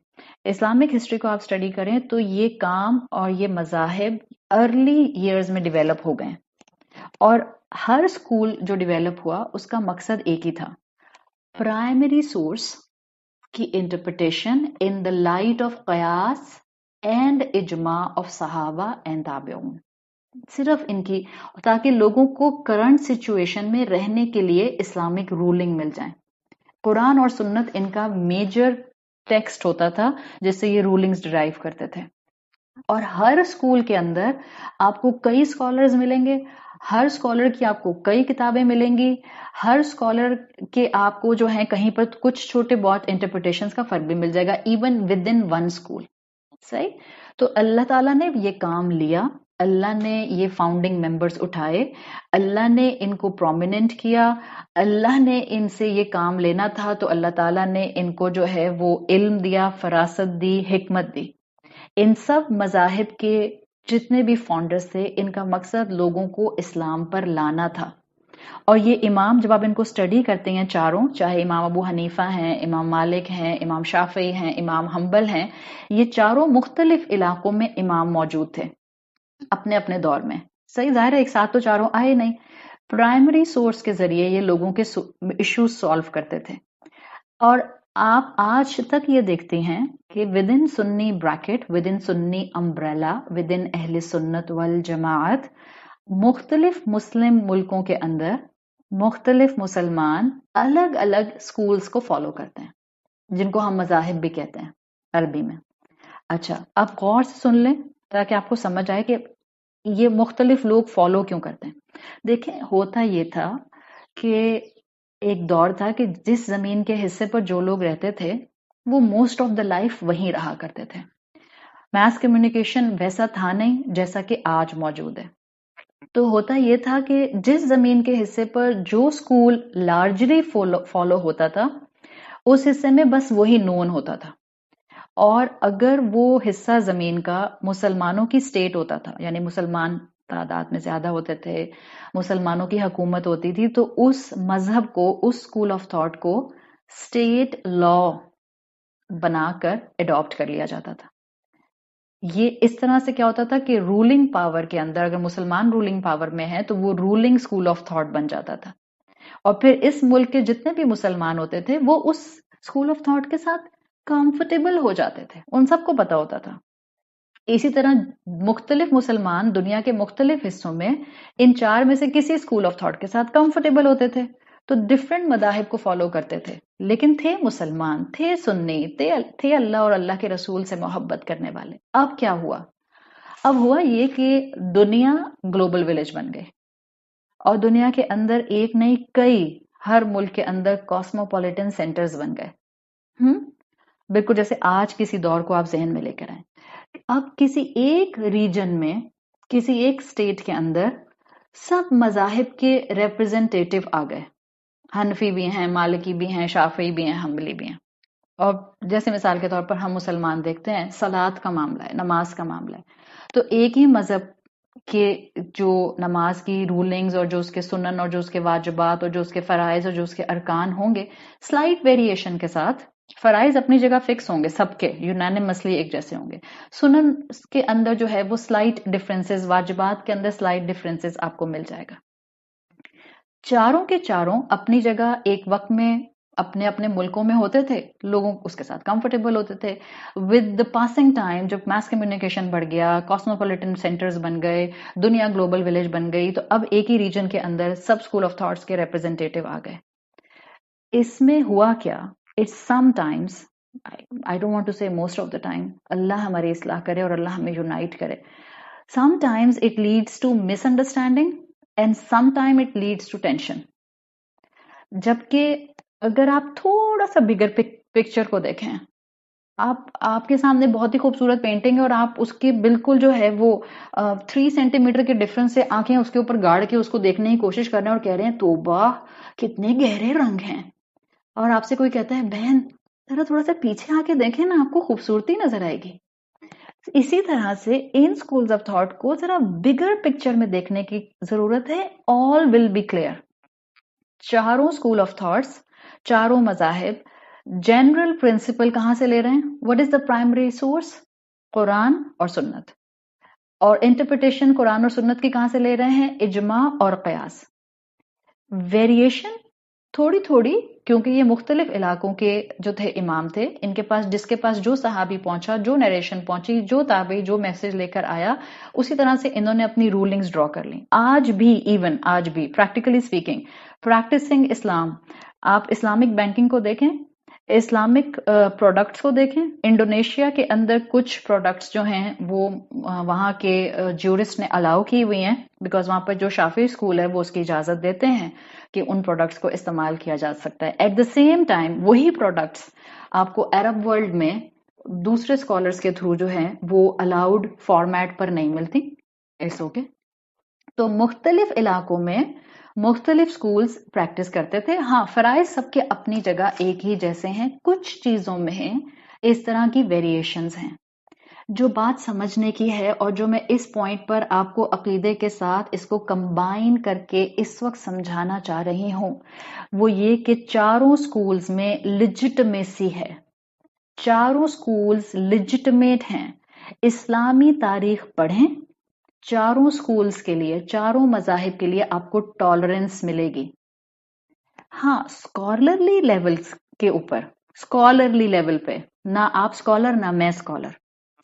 इस्लामिक हिस्ट्री को आप स्टडी करें तो ये काम और ये मज़ाहिब अर्ली ईयर्स में डेवलप हो गए। और हर स्कूल जो डेवलप हुआ उसका मकसद एक ही था, प्राइमरी सोर्स की interpretation in the light of कयास एंड इजमा ऑफ सहाबा एंड ताबिऊन। सिर्फ इनकी, ताकि लोगों को करंट सिचुएशन में रहने के लिए इस्लामिक रूलिंग मिल जाए। कुरान और सुन्नत इनका मेजर टेक्स्ट होता था जिससे ये रूलिंग्स डिराइव करते थे। और हर स्कूल के अंदर आपको कई स्कॉलर्स मिलेंगे, हर स्कॉलर की आपको कई किताबें मिलेंगी, हर स्कॉलर के आपको जो है कहीं पर कुछ छोटे बहुत इंटरप्रिटेशंस का फर्क भी मिल जाएगा, even with in one school. सही। तो अल्लाह ताला ने ये काम लिया, अल्लाह ने ये फाउंडिंग मेंबर्स उठाए, अल्लाह ने इनको प्रोमिनेंट किया, अल्लाह ने इनसे ये काम लेना था तो अल्लाह ताला ने इनको जो है वो इल्म दिया, फरासत दी, हिकमत दी। इन सब मजाहिब के जितने भी फाउंडर्स थे, इनका मकसद लोगों को इस्लाम पर लाना था। और ये इमाम जब आप इनको स्टडी करते हैं चारों, चाहे इमाम अबू हनीफा हैं, इमाम मालिक हैं, इमाम शाफी हैं, इमाम हम्बल हैं, ये चारों मुख्तलिफ इलाकों में इमाम मौजूद थे अपने अपने दौर में। सही, जाहिर है एक साथ तो चारों आए नहीं। प्राइमरी सोर्स के जरिए ये लोगों के इश्यूज सॉल्व करते थे। और आप आज तक ये देखते हैं कि with in Sunni bracket, with in Sunni umbrella, with in अहले सुन्नत वल जमाअत, मुख्तलिफ मुस्लिम मुल्कों के अंदर मुख्तलिफ मुसलमान अलग अलग स्कूल्स को फॉलो करते हैं, जिनको हम मजाहिब भी कहते हैं अरबी में। अच्छा, आप गौर से सुन लें ताकि आपको समझ आए कि ये मुख्तलिफ लोग फॉलो क्यों करते हैं। देखें, होता ये था कि एक दौर था कि जिस जमीन के हिस्से पर जो लोग रहते थे वो मोस्ट ऑफ द लाइफ वहीं रहा करते थे। मास कम्युनिकेशन वैसा था नहीं जैसा कि आज मौजूद है। तो होता ये था कि जिस जमीन के हिस्से पर जो स्कूल लार्जली फॉलो होता था उस हिस्से में बस वही नोन होता था। और अगर वो हिस्सा जमीन का मुसलमानों की स्टेट होता था, यानी मुसलमान तादाद में ज्यादा होते थे, मुसलमानों की हुकूमत होती थी, तो उस मजहब को, उस स्कूल ऑफ थॉट को स्टेट लॉ बनाकर अडॉप्ट कर लिया जाता था। ये इस तरह से क्या होता था कि रूलिंग पावर के अंदर अगर मुसलमान रूलिंग पावर में है तो वो रूलिंग स्कूल ऑफ थॉट बन जाता था। और फिर इस मुल्क के जितने भी मुसलमान होते थे वो उस स्कूल ऑफ थॉट के साथ कंफर्टेबल हो जाते थे, उन सबको पता होता था। इसी तरह मुख्तलिफ मुसलमान दुनिया के मुख्तलिफ हिस्सों में इन चार में से किसी स्कूल ऑफ थॉट के साथ कंफर्टेबल होते थे, तो डिफरेंट मदाहिब को फॉलो करते थे, लेकिन थे मुसलमान, थे सुन्नी, थे अल्लाह और अल्लाह के रसूल से मोहब्बत करने वाले। अब क्या हुआ? अब हुआ ये कि दुनिया ग्लोबल विलेज बन गई और दुनिया के अंदर एक नहीं कई, हर मुल्क के अंदर कॉस्मोपॉलिटन सेंटर्स बन गए। बिल्कुल जैसे आज किसी दौर को आप जहन में लेकर आए। अब किसी एक रीजन में, किसी एक स्टेट के अंदर सब मजाहिब के रिप्रेजेंटेटिव आ गए। हनफी भी हैं, मालिकी भी हैं, शाफी भी हैं, हम्बली भी हैं। और जैसे मिसाल के तौर पर हम मुसलमान देखते हैं, सलात का मामला है, नमाज का मामला है, तो एक ही मजहब के जो नमाज की रूलिंग्स और जो उसके सुनन और जो उसके वाजिबात और जो उसके फराइज और जो उसके अरकान होंगे, स्लाइट वेरिएशन के साथ फराइज अपनी जगह फिक्स होंगे, सबके यूनानिमसली एक जैसे होंगे। सुनन के अंदर जो है वो स्लाइट डिफरेंसेस, वाजिबात के अंदर स्लाइट डिफरेंसेस आपको मिल जाएगा। चारों के चारों अपनी जगह एक वक्त में अपने अपने मुल्कों में होते थे, लोगों उसके साथ कंफर्टेबल होते थे। विद द पासिंग टाइम जब मास कम्युनिकेशन बढ़ गया, कॉस्मोपॉलिटन सेंटर्स बन गए, दुनिया ग्लोबल विलेज बन गई, तो अब एक ही रीजन के अंदर सब स्कूल ऑफ थॉट्स के रिप्रेजेंटेटिव आ गए। इसमें हुआ क्या, it's sometimes, I don't want to say most of the time, अल्लाह हमारी इस्लाह करे और अल्लाह हमें यूनाइट करे, sometimes it leads to misunderstanding and sometime it leads to tension. जबकि अगर आप थोड़ा सा बिगर पिक्चर को देखें, आपके सामने बहुत ही खूबसूरत पेंटिंग है और आप उसके बिल्कुल जो है वो 3 सेंटीमीटर के डिफरेंस से आंखें उसके ऊपर गाड़ के उसको देखने की कोशिश कर रहे हैं और कह रहे हैं तोबा कितने गहरे रंग हैं, और आपसे कोई कहता है बहन जरा थोड़ा सा पीछे आके देखें ना, आपको खूबसूरती नजर आएगी। इसी तरह से इन स्कूल्स ऑफ थॉट को जरा बिगर पिक्चर में देखने की जरूरत है। All will be clear. चारों स्कूल ऑफ थॉट्स, चारों मजाहिब जनरल प्रिंसिपल कहां से ले रहे हैं? What is the primary source? Quran और सुन्नत। और इंटरप्रिटेशन कुरान और सुन्नत की कहां से ले रहे हैं? इजमा और कयास। वेरिएशन थोड़ी थोड़ी, क्योंकि ये मुख्तलिफ इलाकों के जो थे इमाम थे, इनके पास जिसके पास जो सहाबी पहुंचा, जो नरेशन पहुंची, जो ताबी जो मैसेज लेकर आया, उसी तरह से इन्होंने अपनी रूलिंग्स ड्रॉ कर ली। आज भी, इवन आज भी प्रैक्टिकली स्पीकिंग, प्रैक्टिसिंग इस्लाम, आप इस्लामिक बैंकिंग को देखें, इस्लामिक प्रोडक्ट्स को देखें, इंडोनेशिया के अंदर कुछ प्रोडक्ट्स जो हैं वो वहाँ के ज्यूरिस्ट ने अलाउ की हुई हैं, बिकॉज वहाँ पर जो शाफी स्कूल है वो उसकी इजाजत देते हैं कि उन प्रोडक्ट्स को इस्तेमाल किया जा सकता है। एट द सेम टाइम वही प्रोडक्ट्स आपको अरब वर्ल्ड में दूसरे स्कॉलर्स के थ्रू जो है वो अलाउड फॉर्मेट पर नहीं मिलती। It's okay. तो मुख्तलिफ इलाकों में मुख्तलिफ स्कूल्स प्रैक्टिस करते थे। हाँ, फराइज सबके अपनी जगह एक ही जैसे हैं, कुछ चीजों में इस तरह की वेरिएशंस हैं। जो बात समझने की है और जो मैं इस पॉइंट पर आपको अकीदे के साथ इसको कंबाइन करके इस वक्त समझाना चाह रही हूं, वो ये कि चारों स्कूल्स में लिजिटमेसी है, चारों स्कूल्स लिजिटमेट हैं। इस्लामी तारीख पढ़ें, चारों स्कूल्स के लिए, चारों मजाहिब के लिए आपको टॉलरेंस मिलेगी। हाँ, स्कॉलरली लेवल्स के ऊपर, स्कॉलरली लेवल पे, ना आप स्कॉलर ना मैं स्कॉलर,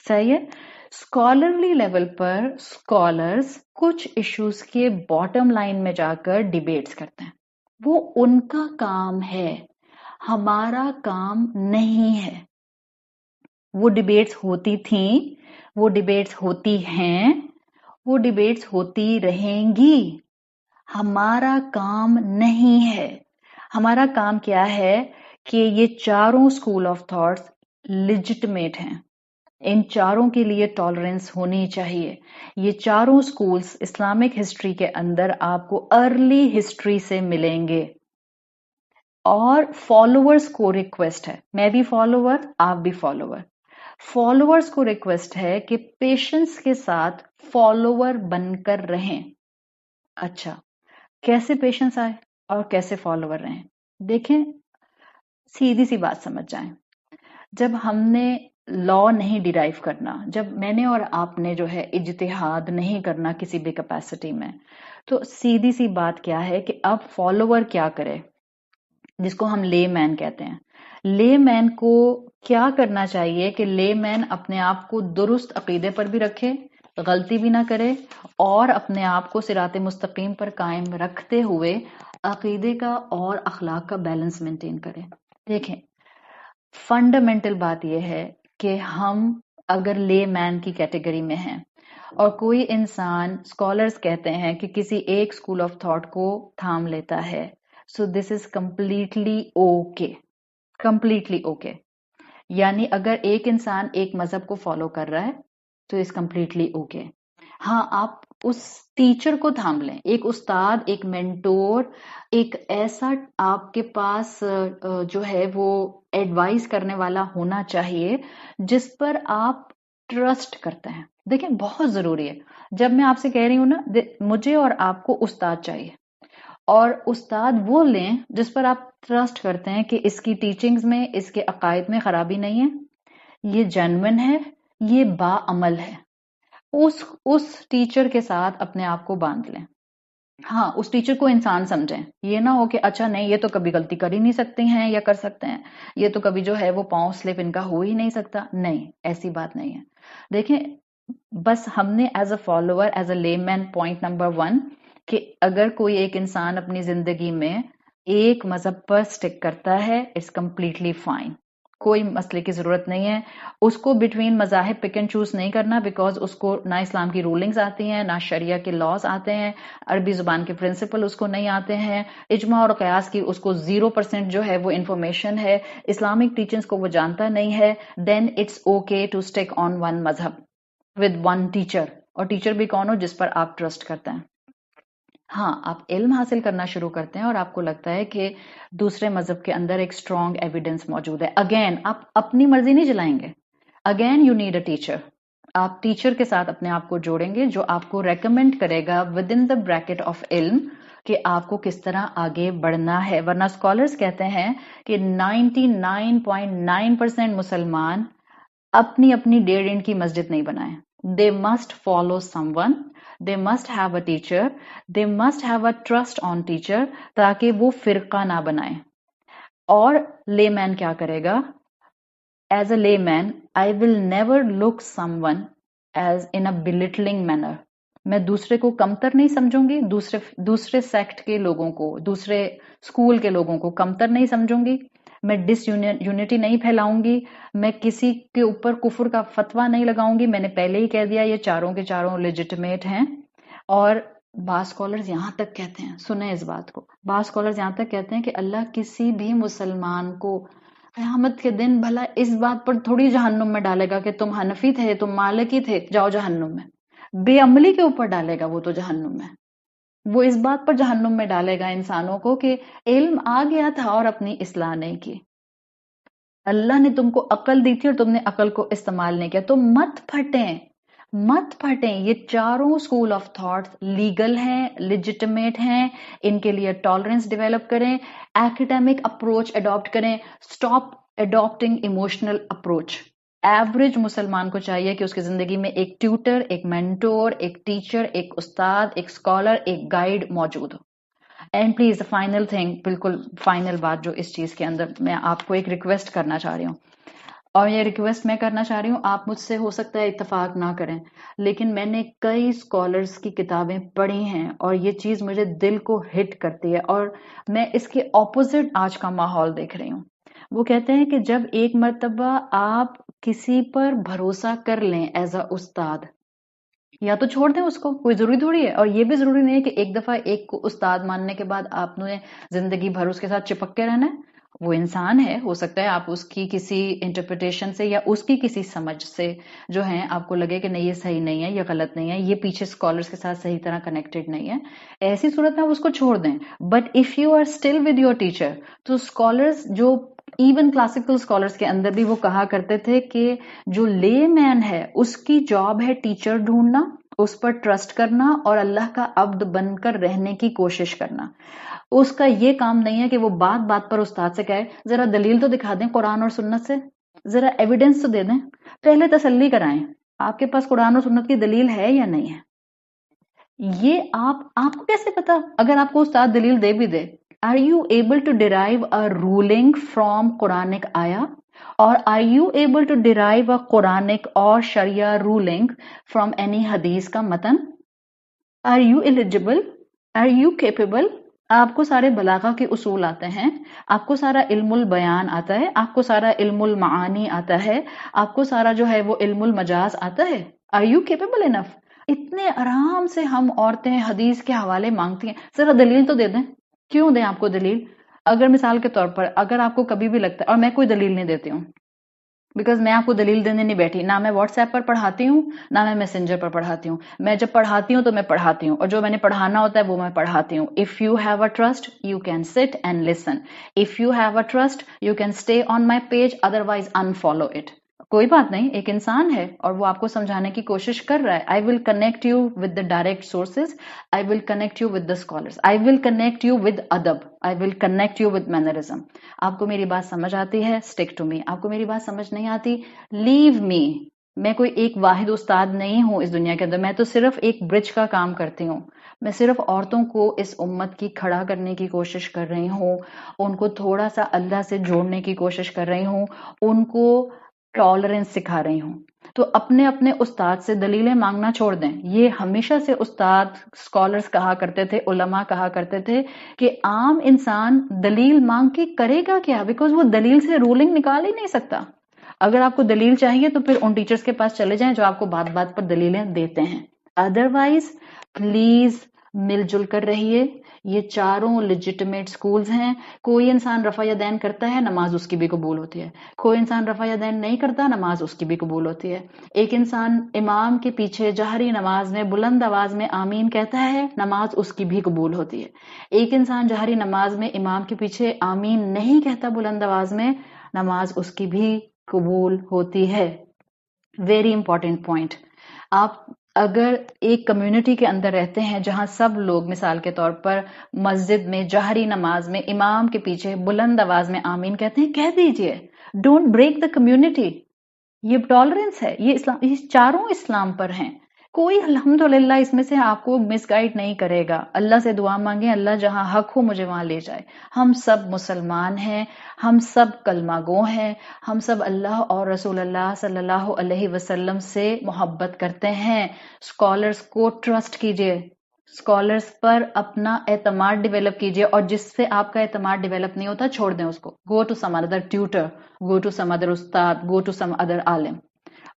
सही है। स्कॉलरली लेवल पर स्कॉलर्स कुछ इश्यूज के बॉटम लाइन में जाकर डिबेट्स करते हैं, वो उनका काम है, हमारा काम नहीं है। वो डिबेट्स होती थी, वो डिबेट्स होती हैं, वो डिबेट्स होती रहेंगी, हमारा काम नहीं है। हमारा काम क्या है कि ये चारों स्कूल ऑफ थॉट्स लिजिटमेट हैं, इन चारों के लिए टॉलरेंस होनी चाहिए। ये चारों स्कूल्स इस्लामिक हिस्ट्री के अंदर आपको अर्ली हिस्ट्री से मिलेंगे। और फॉलोअर्स को रिक्वेस्ट है, मैं भी फॉलोअर, आप भी फॉलोअर, फॉलोअर्स को रिक्वेस्ट है कि पेशेंस के साथ फॉलोअर बनकर रहें। अच्छा, कैसे पेशेंस आए और कैसे फॉलोअर रहें? देखें, सीधी सी बात समझ जाएं। जब हमने लॉ नहीं डिराइव करना, जब मैंने और आपने जो है इज्तिहाद नहीं करना किसी भी कैपेसिटी में, तो सीधी सी बात क्या है कि अब फॉलोअर क्या करे, जिसको हम ले मैन कहते हैं। ले मैन को کیا کرنا چاہیے کہ لے مین اپنے آپ کو درست عقیدے پر بھی رکھے، غلطی بھی نہ کرے، اور اپنے آپ کو صراط مستقیم پر قائم رکھتے ہوئے عقیدے کا اور اخلاق کا بیلنس مینٹین کرے۔ دیکھیں، فنڈامنٹل بات یہ ہے کہ ہم اگر لے مین کی کیٹیگری میں ہیں اور کوئی انسان، اسکالرز کہتے ہیں کہ کسی ایک اسکول آف تھاٹ کو تھام لیتا ہے، so this is completely okay, completely okay. یعنی اگر ایک انسان ایک مذہب کو فالو کر رہا ہے تو از کمپلیٹلی اوکے۔ ہاں، آپ اس ٹیچر کو تھام لیں، ایک استاد، ایک مینٹور، ایک ایسا آپ کے پاس جو ہے وہ ایڈوائز کرنے والا ہونا چاہیے جس پر آپ ٹرسٹ کرتے ہیں۔ دیکھیں، بہت ضروری ہے۔ جب میں آپ سے کہہ رہی ہوں نا، مجھے اور آپ کو استاد چاہیے، اور استاد وہ لیں جس پر آپ ٹرسٹ کرتے ہیں کہ اس کی ٹیچنگز میں، اس کے عقائد میں خرابی نہیں ہے، یہ جینوئن ہے، یہ باعمل ہے۔ اس ٹیچر کے ساتھ اپنے آپ کو باندھ لیں۔ ہاں، اس ٹیچر کو انسان سمجھیں، یہ نہ ہو کہ اچھا نہیں، یہ تو کبھی غلطی کر ہی نہیں سکتے ہیں یا کر سکتے ہیں، یہ تو کبھی جو ہے وہ پاؤں سلپ ان کا ہو ہی نہیں سکتا۔ نہیں، ایسی بات نہیں ہے۔ دیکھیں، بس ہم نے as a follower, as a لے مین، پوائنٹ نمبر 1 کہ اگر کوئی ایک انسان اپنی زندگی میں ایک مذہب پر سٹک کرتا ہے، اٹس کمپلیٹلی فائن، کوئی مسئلے کی ضرورت نہیں ہے۔ اس کو بٹوین مذاہب پک اینڈ چوز نہیں کرنا، بیکاز اس کو نہ اسلام کی رولنگز آتی ہیں، نہ شریعہ کے لاز آتے ہیں، عربی زبان کے پرنسپل اس کو نہیں آتے ہیں، اجماع اور قیاس کی اس کو 0% جو ہے وہ انفارمیشن ہے، اسلامک ٹیچنگز کو وہ جانتا نہیں ہے، then it's okay to stick on one مذہب ود ون ٹیچر، اور ٹیچر بھی کون ہو؟ جس پر آپ ٹرسٹ کرتے ہیں۔ ہاں، آپ علم حاصل کرنا شروع کرتے ہیں اور آپ کو لگتا ہے کہ دوسرے مذہب کے اندر ایک اسٹرانگ ایویڈنس موجود ہے، اگین آپ اپنی مرضی نہیں چلائیں گے، again you need a teacher. آپ ٹیچر کے ساتھ اپنے آپ کو جوڑیں گے جو آپ کو ریکمینڈ کرے گا with in the bracket of علم کہ آپ کو کس طرح آگے بڑھنا ہے۔ ورنہ اسکالرز کہتے ہیں کہ 99.9% مسلمان اپنی اپنی 1.5 کی مسجد نہیں بنائیں۔ They must follow some one, they must have a teacher, they must have a trust on teacher, تاکہ وہ فرقہ نہ بنائیں۔ اور لے مین کیا کرے گا؟ As a layman I will never look someone as in a belittling manner. میں دوسرے کو کمتر نہیں سمجھوں گی، دوسرے سیکٹ کے لوگوں کو، دوسرے اسکول کے لوگوں کو کمتر نہیں سمجھوں گی، میں ڈس یونٹی نہیں پھیلاؤں گی، میں کسی کے اوپر کفر کا فتویٰ نہیں لگاؤں گی۔ میں نے پہلے ہی کہہ دیا یہ چاروں کے چاروں لیجٹمیٹ ہیں۔ اور بعض اسکالرز یہاں تک کہتے ہیں، سنیں اس بات کو، بعض اسکالرز یہاں تک کہتے ہیں کہ اللہ کسی بھی مسلمان کو قیامت کے دن بھلا اس بات پر تھوڑی جہنم میں ڈالے گا کہ تم حنفی تھے، تم مالکی تھے، جاؤ جہنم میں۔ بے عملی کے اوپر ڈالے گا وہ تو جہنم میں، وہ اس بات پر جہنم میں ڈالے گا انسانوں کو کہ علم آ گیا تھا اور اپنی اصلاح نہیں کی۔ اللہ نے تم کو عقل دی تھی اور تم نے عقل کو استعمال نہیں کیا، تو مت پھٹیں، مت پھٹیں۔ یہ چاروں اسکول آف تھاٹ لیگل ہیں، لیجٹمیٹ ہیں، ان کے لیے ٹالرنس ڈیولپ کریں، ایکیڈیمک اپروچ اڈاپٹ کریں، stop adopting emotional approach. Average مسلمان کو چاہیے کہ اس کی زندگی میں ایک ٹیوٹر، ایک مینٹور، ایک ٹیچر، ایک استاد، ایک اسکالر، ایک گائیڈ موجود ہو۔ اینڈ پلیز فائنل تھنگ، بالکل فائنل بات جو اس چیز کے اندر میں آپ کو ایک ریکویسٹ کرنا چاہ رہی ہوں، اور یہ ریکویسٹ میں کرنا چاہ رہی ہوں، آپ مجھ سے ہو سکتا ہے اتفاق نہ کریں، لیکن میں نے کئی اسکالرز کی کتابیں پڑھی ہیں اور یہ چیز مجھے دل کو ہٹ کرتی ہے، اور میں اس کے اپوزٹ آج کا ماحول دیکھ رہی ہوں۔ وہ کہتے ہیں کہ جب ایک مرتبہ آپ کسی پر بھروسہ کر لیں ایز اے استاد، یا تو چھوڑ دیں اس کو، کوئی ضروری تھوڑی ہے، اور یہ بھی ضروری نہیں ہے کہ ایک دفعہ ایک کو استاد ماننے کے بعد آپ نے زندگی بھر اس کے ساتھ چپک کے رہنا ہے۔ وہ انسان ہے، ہو سکتا ہے آپ اس کی کسی انٹرپریٹیشن سے یا اس کی کسی سمجھ سے جو ہے آپ کو لگے کہ نہیں یہ صحیح نہیں ہے، یہ غلط نہیں ہے، یہ پیچھے اسکالرز کے ساتھ صحیح طرح کنیکٹڈ نہیں ہے، ایسی صورت میں آپ اس کو چھوڑ دیں۔ But if you are still with your teacher, تو اسکالرز جو ایون کلاسیکل اسکالرز کے اندر بھی وہ کہا کرتے تھے کہ جو لے مین ہے اس کی جاب ہے ٹیچر ڈھونڈنا، اس پر ٹرسٹ کرنا اور اللہ کا عبد بن کر رہنے کی کوشش کرنا۔ اس کا یہ کام نہیں ہے کہ وہ بات بات پر استاد سے کہے ذرا دلیل تو دکھا دیں قرآن اور سنت سے، ذرا ایویڈنس تو دے دیں، پہلے تسلی کرائیں آپ کے پاس قرآن اور سنت کی دلیل ہے یا نہیں ہے۔ یہ آپ کو کیسے پتا؟ اگر آپ کو استاد دلیل دے بھی دے، are you able to derive a ruling from Quranic آیا؟ اور are you able to derive a Quranic or Sharia ruling from any حدیث کا متن؟ are you eligible? are you capable? آپ کو سارے بلاغہ کے اصول آتے ہیں، آپ کو سارا علم البیان آتا ہے، آپ کو سارا علم المعانی آتا ہے، آپ کو سارا جو ہے وہ علم المجاز آتا ہے. are you capable enough؟ اتنے آرام سے ہم عورتیں حدیث کے حوالے مانگتی ہیں، ذرا دلیل تو دے دیں. کیوں دیں آپ کو دلیل؟ اگر مثال کے طور پر اگر آپ کو کبھی بھی لگتا ہے، اور میں کوئی دلیل نہیں دیتی ہوں بیکاز میں آپ کو دلیل دینے نہیں بیٹھی، نہ میں واٹس ایپ پر پڑھاتی ہوں نہ میں میسنجر پر پڑھاتی ہوں. میں جب پڑھاتی ہوں تو میں پڑھاتی ہوں، اور جو میں نے پڑھانا ہوتا ہے وہ میں پڑھاتی ہوں. If you have a trust you can سٹ and listen. If you have a trust you can stay on my page, otherwise involve it. کوئی بات نہیں، ایک انسان ہے اور وہ آپ کو سمجھانے کی کوشش کر رہا ہے. I will connect you with the direct sources, I will connect you with the scholars, I will connect you with ادب، I will connect you with mannerism. آپ کو میری بات سمجھ آتی ہے اسٹک ٹو می، آپ کو میری بات سمجھ نہیں آتی لیو می. میں کوئی ایک واحد استاد نہیں ہوں اس دنیا کے اندر، میں تو صرف ایک برج کا کام کرتی ہوں. میں صرف عورتوں کو اس امت کی کھڑا کرنے کی کوشش کر رہی ہوں، ان کو تھوڑا سا اللہ سے جوڑنے کی کوشش کر رہی ہوں، ان کو ٹالرنس سکھا رہی ہوں. تو اپنے اپنے استاد سے دلیلیں مانگنا چھوڑ دیں. یہ ہمیشہ سے استاد اسکالرس کہا کرتے تھے، علماء کہا کرتے تھے کہ عام انسان دلیل مانگ کے کرے گا کیا، بیکاز وہ دلیل سے رولنگ نکال ہی نہیں سکتا. اگر آپ کو دلیل چاہیے تو پھر ان ٹیچرز کے پاس چلے جائیں جو آپ کو بات بات پر دلیلیں دیتے ہیں. ادروائز پلیز مل جل کر رہیے. یہ چاروں لیجٹمیٹ سکولز ہیں. کوئی انسان رفع یدین کرتا ہے، نماز اس کی بھی قبول ہوتی ہے. کوئی انسان رفع یدین نہیں کرتا، نماز اس کی بھی قبول ہوتی ہے. ایک انسان امام کے پیچھے جہری نماز میں بلند آواز میں آمین کہتا ہے، نماز اس کی بھی قبول ہوتی ہے. ایک انسان جہری نماز میں امام کے پیچھے آمین نہیں کہتا بلند آواز میں، نماز اس کی بھی قبول ہوتی ہے. Very important point. آپ اگر ایک کمیونٹی کے اندر رہتے ہیں جہاں سب لوگ مثال کے طور پر مسجد میں جہری نماز میں امام کے پیچھے بلند آواز میں آمین کہتے ہیں، کہہ دیجئے. Don't break the community. یہ ٹالرنس ہے، یہ اسلام، یہ چاروں اسلام پر ہیں. کوئی الحمدللہ اس میں سے آپ کو مس گائیڈ نہیں کرے گا. اللہ سے دعا مانگیں اللہ جہاں حق ہو مجھے وہاں لے جائے. ہم سب مسلمان ہیں، ہم سب کلمہ گو ہیں، ہم سب اللہ اور رسول اللہ صلی اللہ علیہ وسلم سے محبت کرتے ہیں. اسکالرس کو ٹرسٹ کیجئے، اسکالرس پر اپنا اعتماد ڈیولپ کیجئے، اور جس سے آپ کا اعتماد ڈیولپ نہیں ہوتا چھوڑ دیں اس کو. Go to some other tutor, go to some other استاد، گو ٹو سم ادر عالم.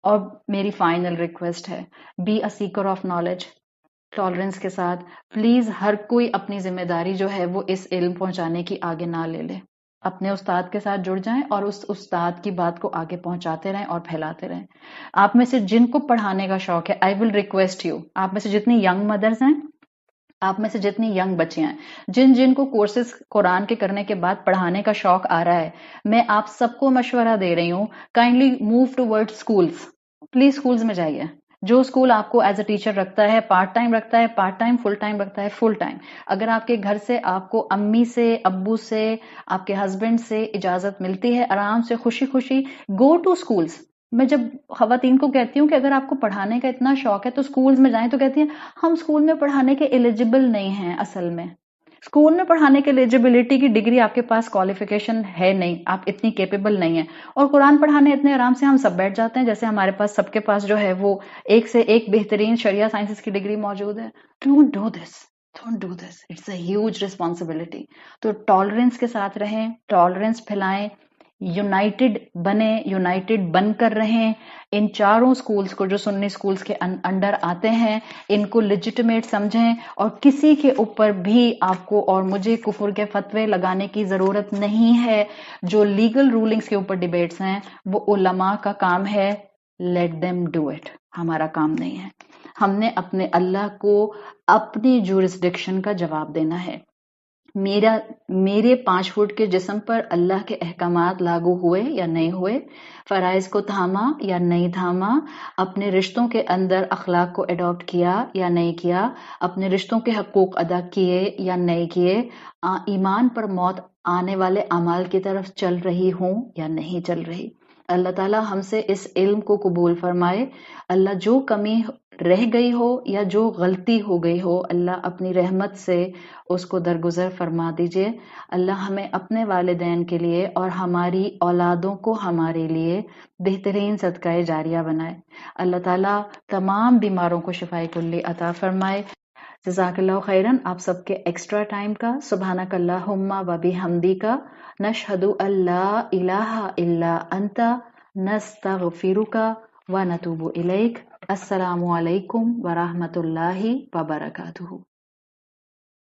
اور میری فائنل ریکویسٹ ہے، be a seeker of knowledge. Tolerance کے ساتھ پلیز ہر کوئی اپنی ذمہ داری جو ہے وہ اس علم پہنچانے کی آگے نہ لے لے. اپنے استاد کے ساتھ جڑ جائیں اور اس استاد کی بات کو آگے پہنچاتے رہیں اور پھیلاتے رہیں. آپ میں سے جن کو پڑھانے کا شوق ہے، آئی ول ریکویسٹ یو، آپ میں سے جتنی ینگ مدرز ہیں، آپ میں سے جتنی ینگ بچیاں ہیں، جن کو کورسز قرآن کے کرنے کے بعد پڑھانے کا شوق آ رہا ہے، میں آپ سب کو مشورہ دے رہی ہوں، kindly move toward schools. Please schools میں جائیے. جو اسکول آپ کو ایز اے ٹیچر رکھتا ہے، پارٹ ٹائم رکھتا ہے پارٹ ٹائم، فل ٹائم رکھتا ہے فل ٹائم. اگر آپ کے گھر سے آپ کو امی سے، ابو سے، آپ کے ہسبینڈ سے اجازت ملتی ہے، آرام سے خوشی خوشی گو ٹو اسکولز. میں جب خواتین کو کہتی ہوں کہ اگر آپ کو پڑھانے کا اتنا شوق ہے تو اسکولز میں جائیں، تو کہتی ہیں ہم اسکول میں پڑھانے کے ایلیجیبل نہیں ہیں. اصل میں اسکول میں پڑھانے کے ایلیجیبلٹی کی ڈگری آپ کے پاس کوالیفیکیشن ہے نہیں، آپ اتنی کیپیبل نہیں ہیں. اور قرآن پڑھانے اتنے آرام سے ہم سب بیٹھ جاتے ہیں، جیسے ہمارے پاس سب کے پاس جو ہے وہ ایک سے ایک بہترین شریعہ سائنسز کی ڈگری موجود ہے. Don't do this, don't do this, it's a huge responsibility. تو ٹالرنس کے ساتھ رہیں، ٹالرنس پھیلائیں، یونائٹڈ بنے، یونائٹڈ بن کر رہیں. ان چاروں سکولز کو جو سنی سکولز کے انڈر آتے ہیں، ان کو لیجٹمیٹ سمجھیں، اور کسی کے اوپر بھی آپ کو اور مجھے کفر کے فتوے لگانے کی ضرورت نہیں ہے. جو لیگل رولنگز کے اوپر ڈیبیٹس ہیں وہ علماء کا کام ہے، لیٹ دیم ڈو اٹ، ہمارا کام نہیں ہے. ہم نے اپنے اللہ کو اپنی جورسڈکشن کا جواب دینا ہے. میرے 5 فٹ کے جسم پر اللہ کے احکامات لاگو ہوئے یا نہیں ہوئے، فرائض کو تھاما یا نہیں تھاما، اپنے رشتوں کے اندر اخلاق کو اڈاپٹ کیا یا نہیں کیا، اپنے رشتوں کے حقوق ادا کیے یا نہیں کیے، ایمان پر موت آنے والے اعمال کی طرف چل رہی ہوں یا نہیں چل رہی. اللہ تعالی ہم سے اس علم کو قبول فرمائے. اللہ جو کمی رہ گئی ہو یا جو غلطی ہو گئی ہو، اللہ اپنی رحمت سے اس کو درگزر فرما دیجئے۔ اللہ ہمیں اپنے والدین کے لیے اور ہماری اولادوں کو ہمارے لیے بہترین صدقہ جاریہ بنائے۔ اللہ تعالیٰ تمام بیماروں کو شفائے کلی عطا فرمائے۔ جزاک اللہ خیرن آپ سب کے ایکسٹرا ٹائم کا۔ سبحانک اللہم و بحمدک نشہد ان لا الہ الا انت نستغفرک و نتوب الیک۔ السلام علیکم ورحمۃ اللہ وبرکاتہ۔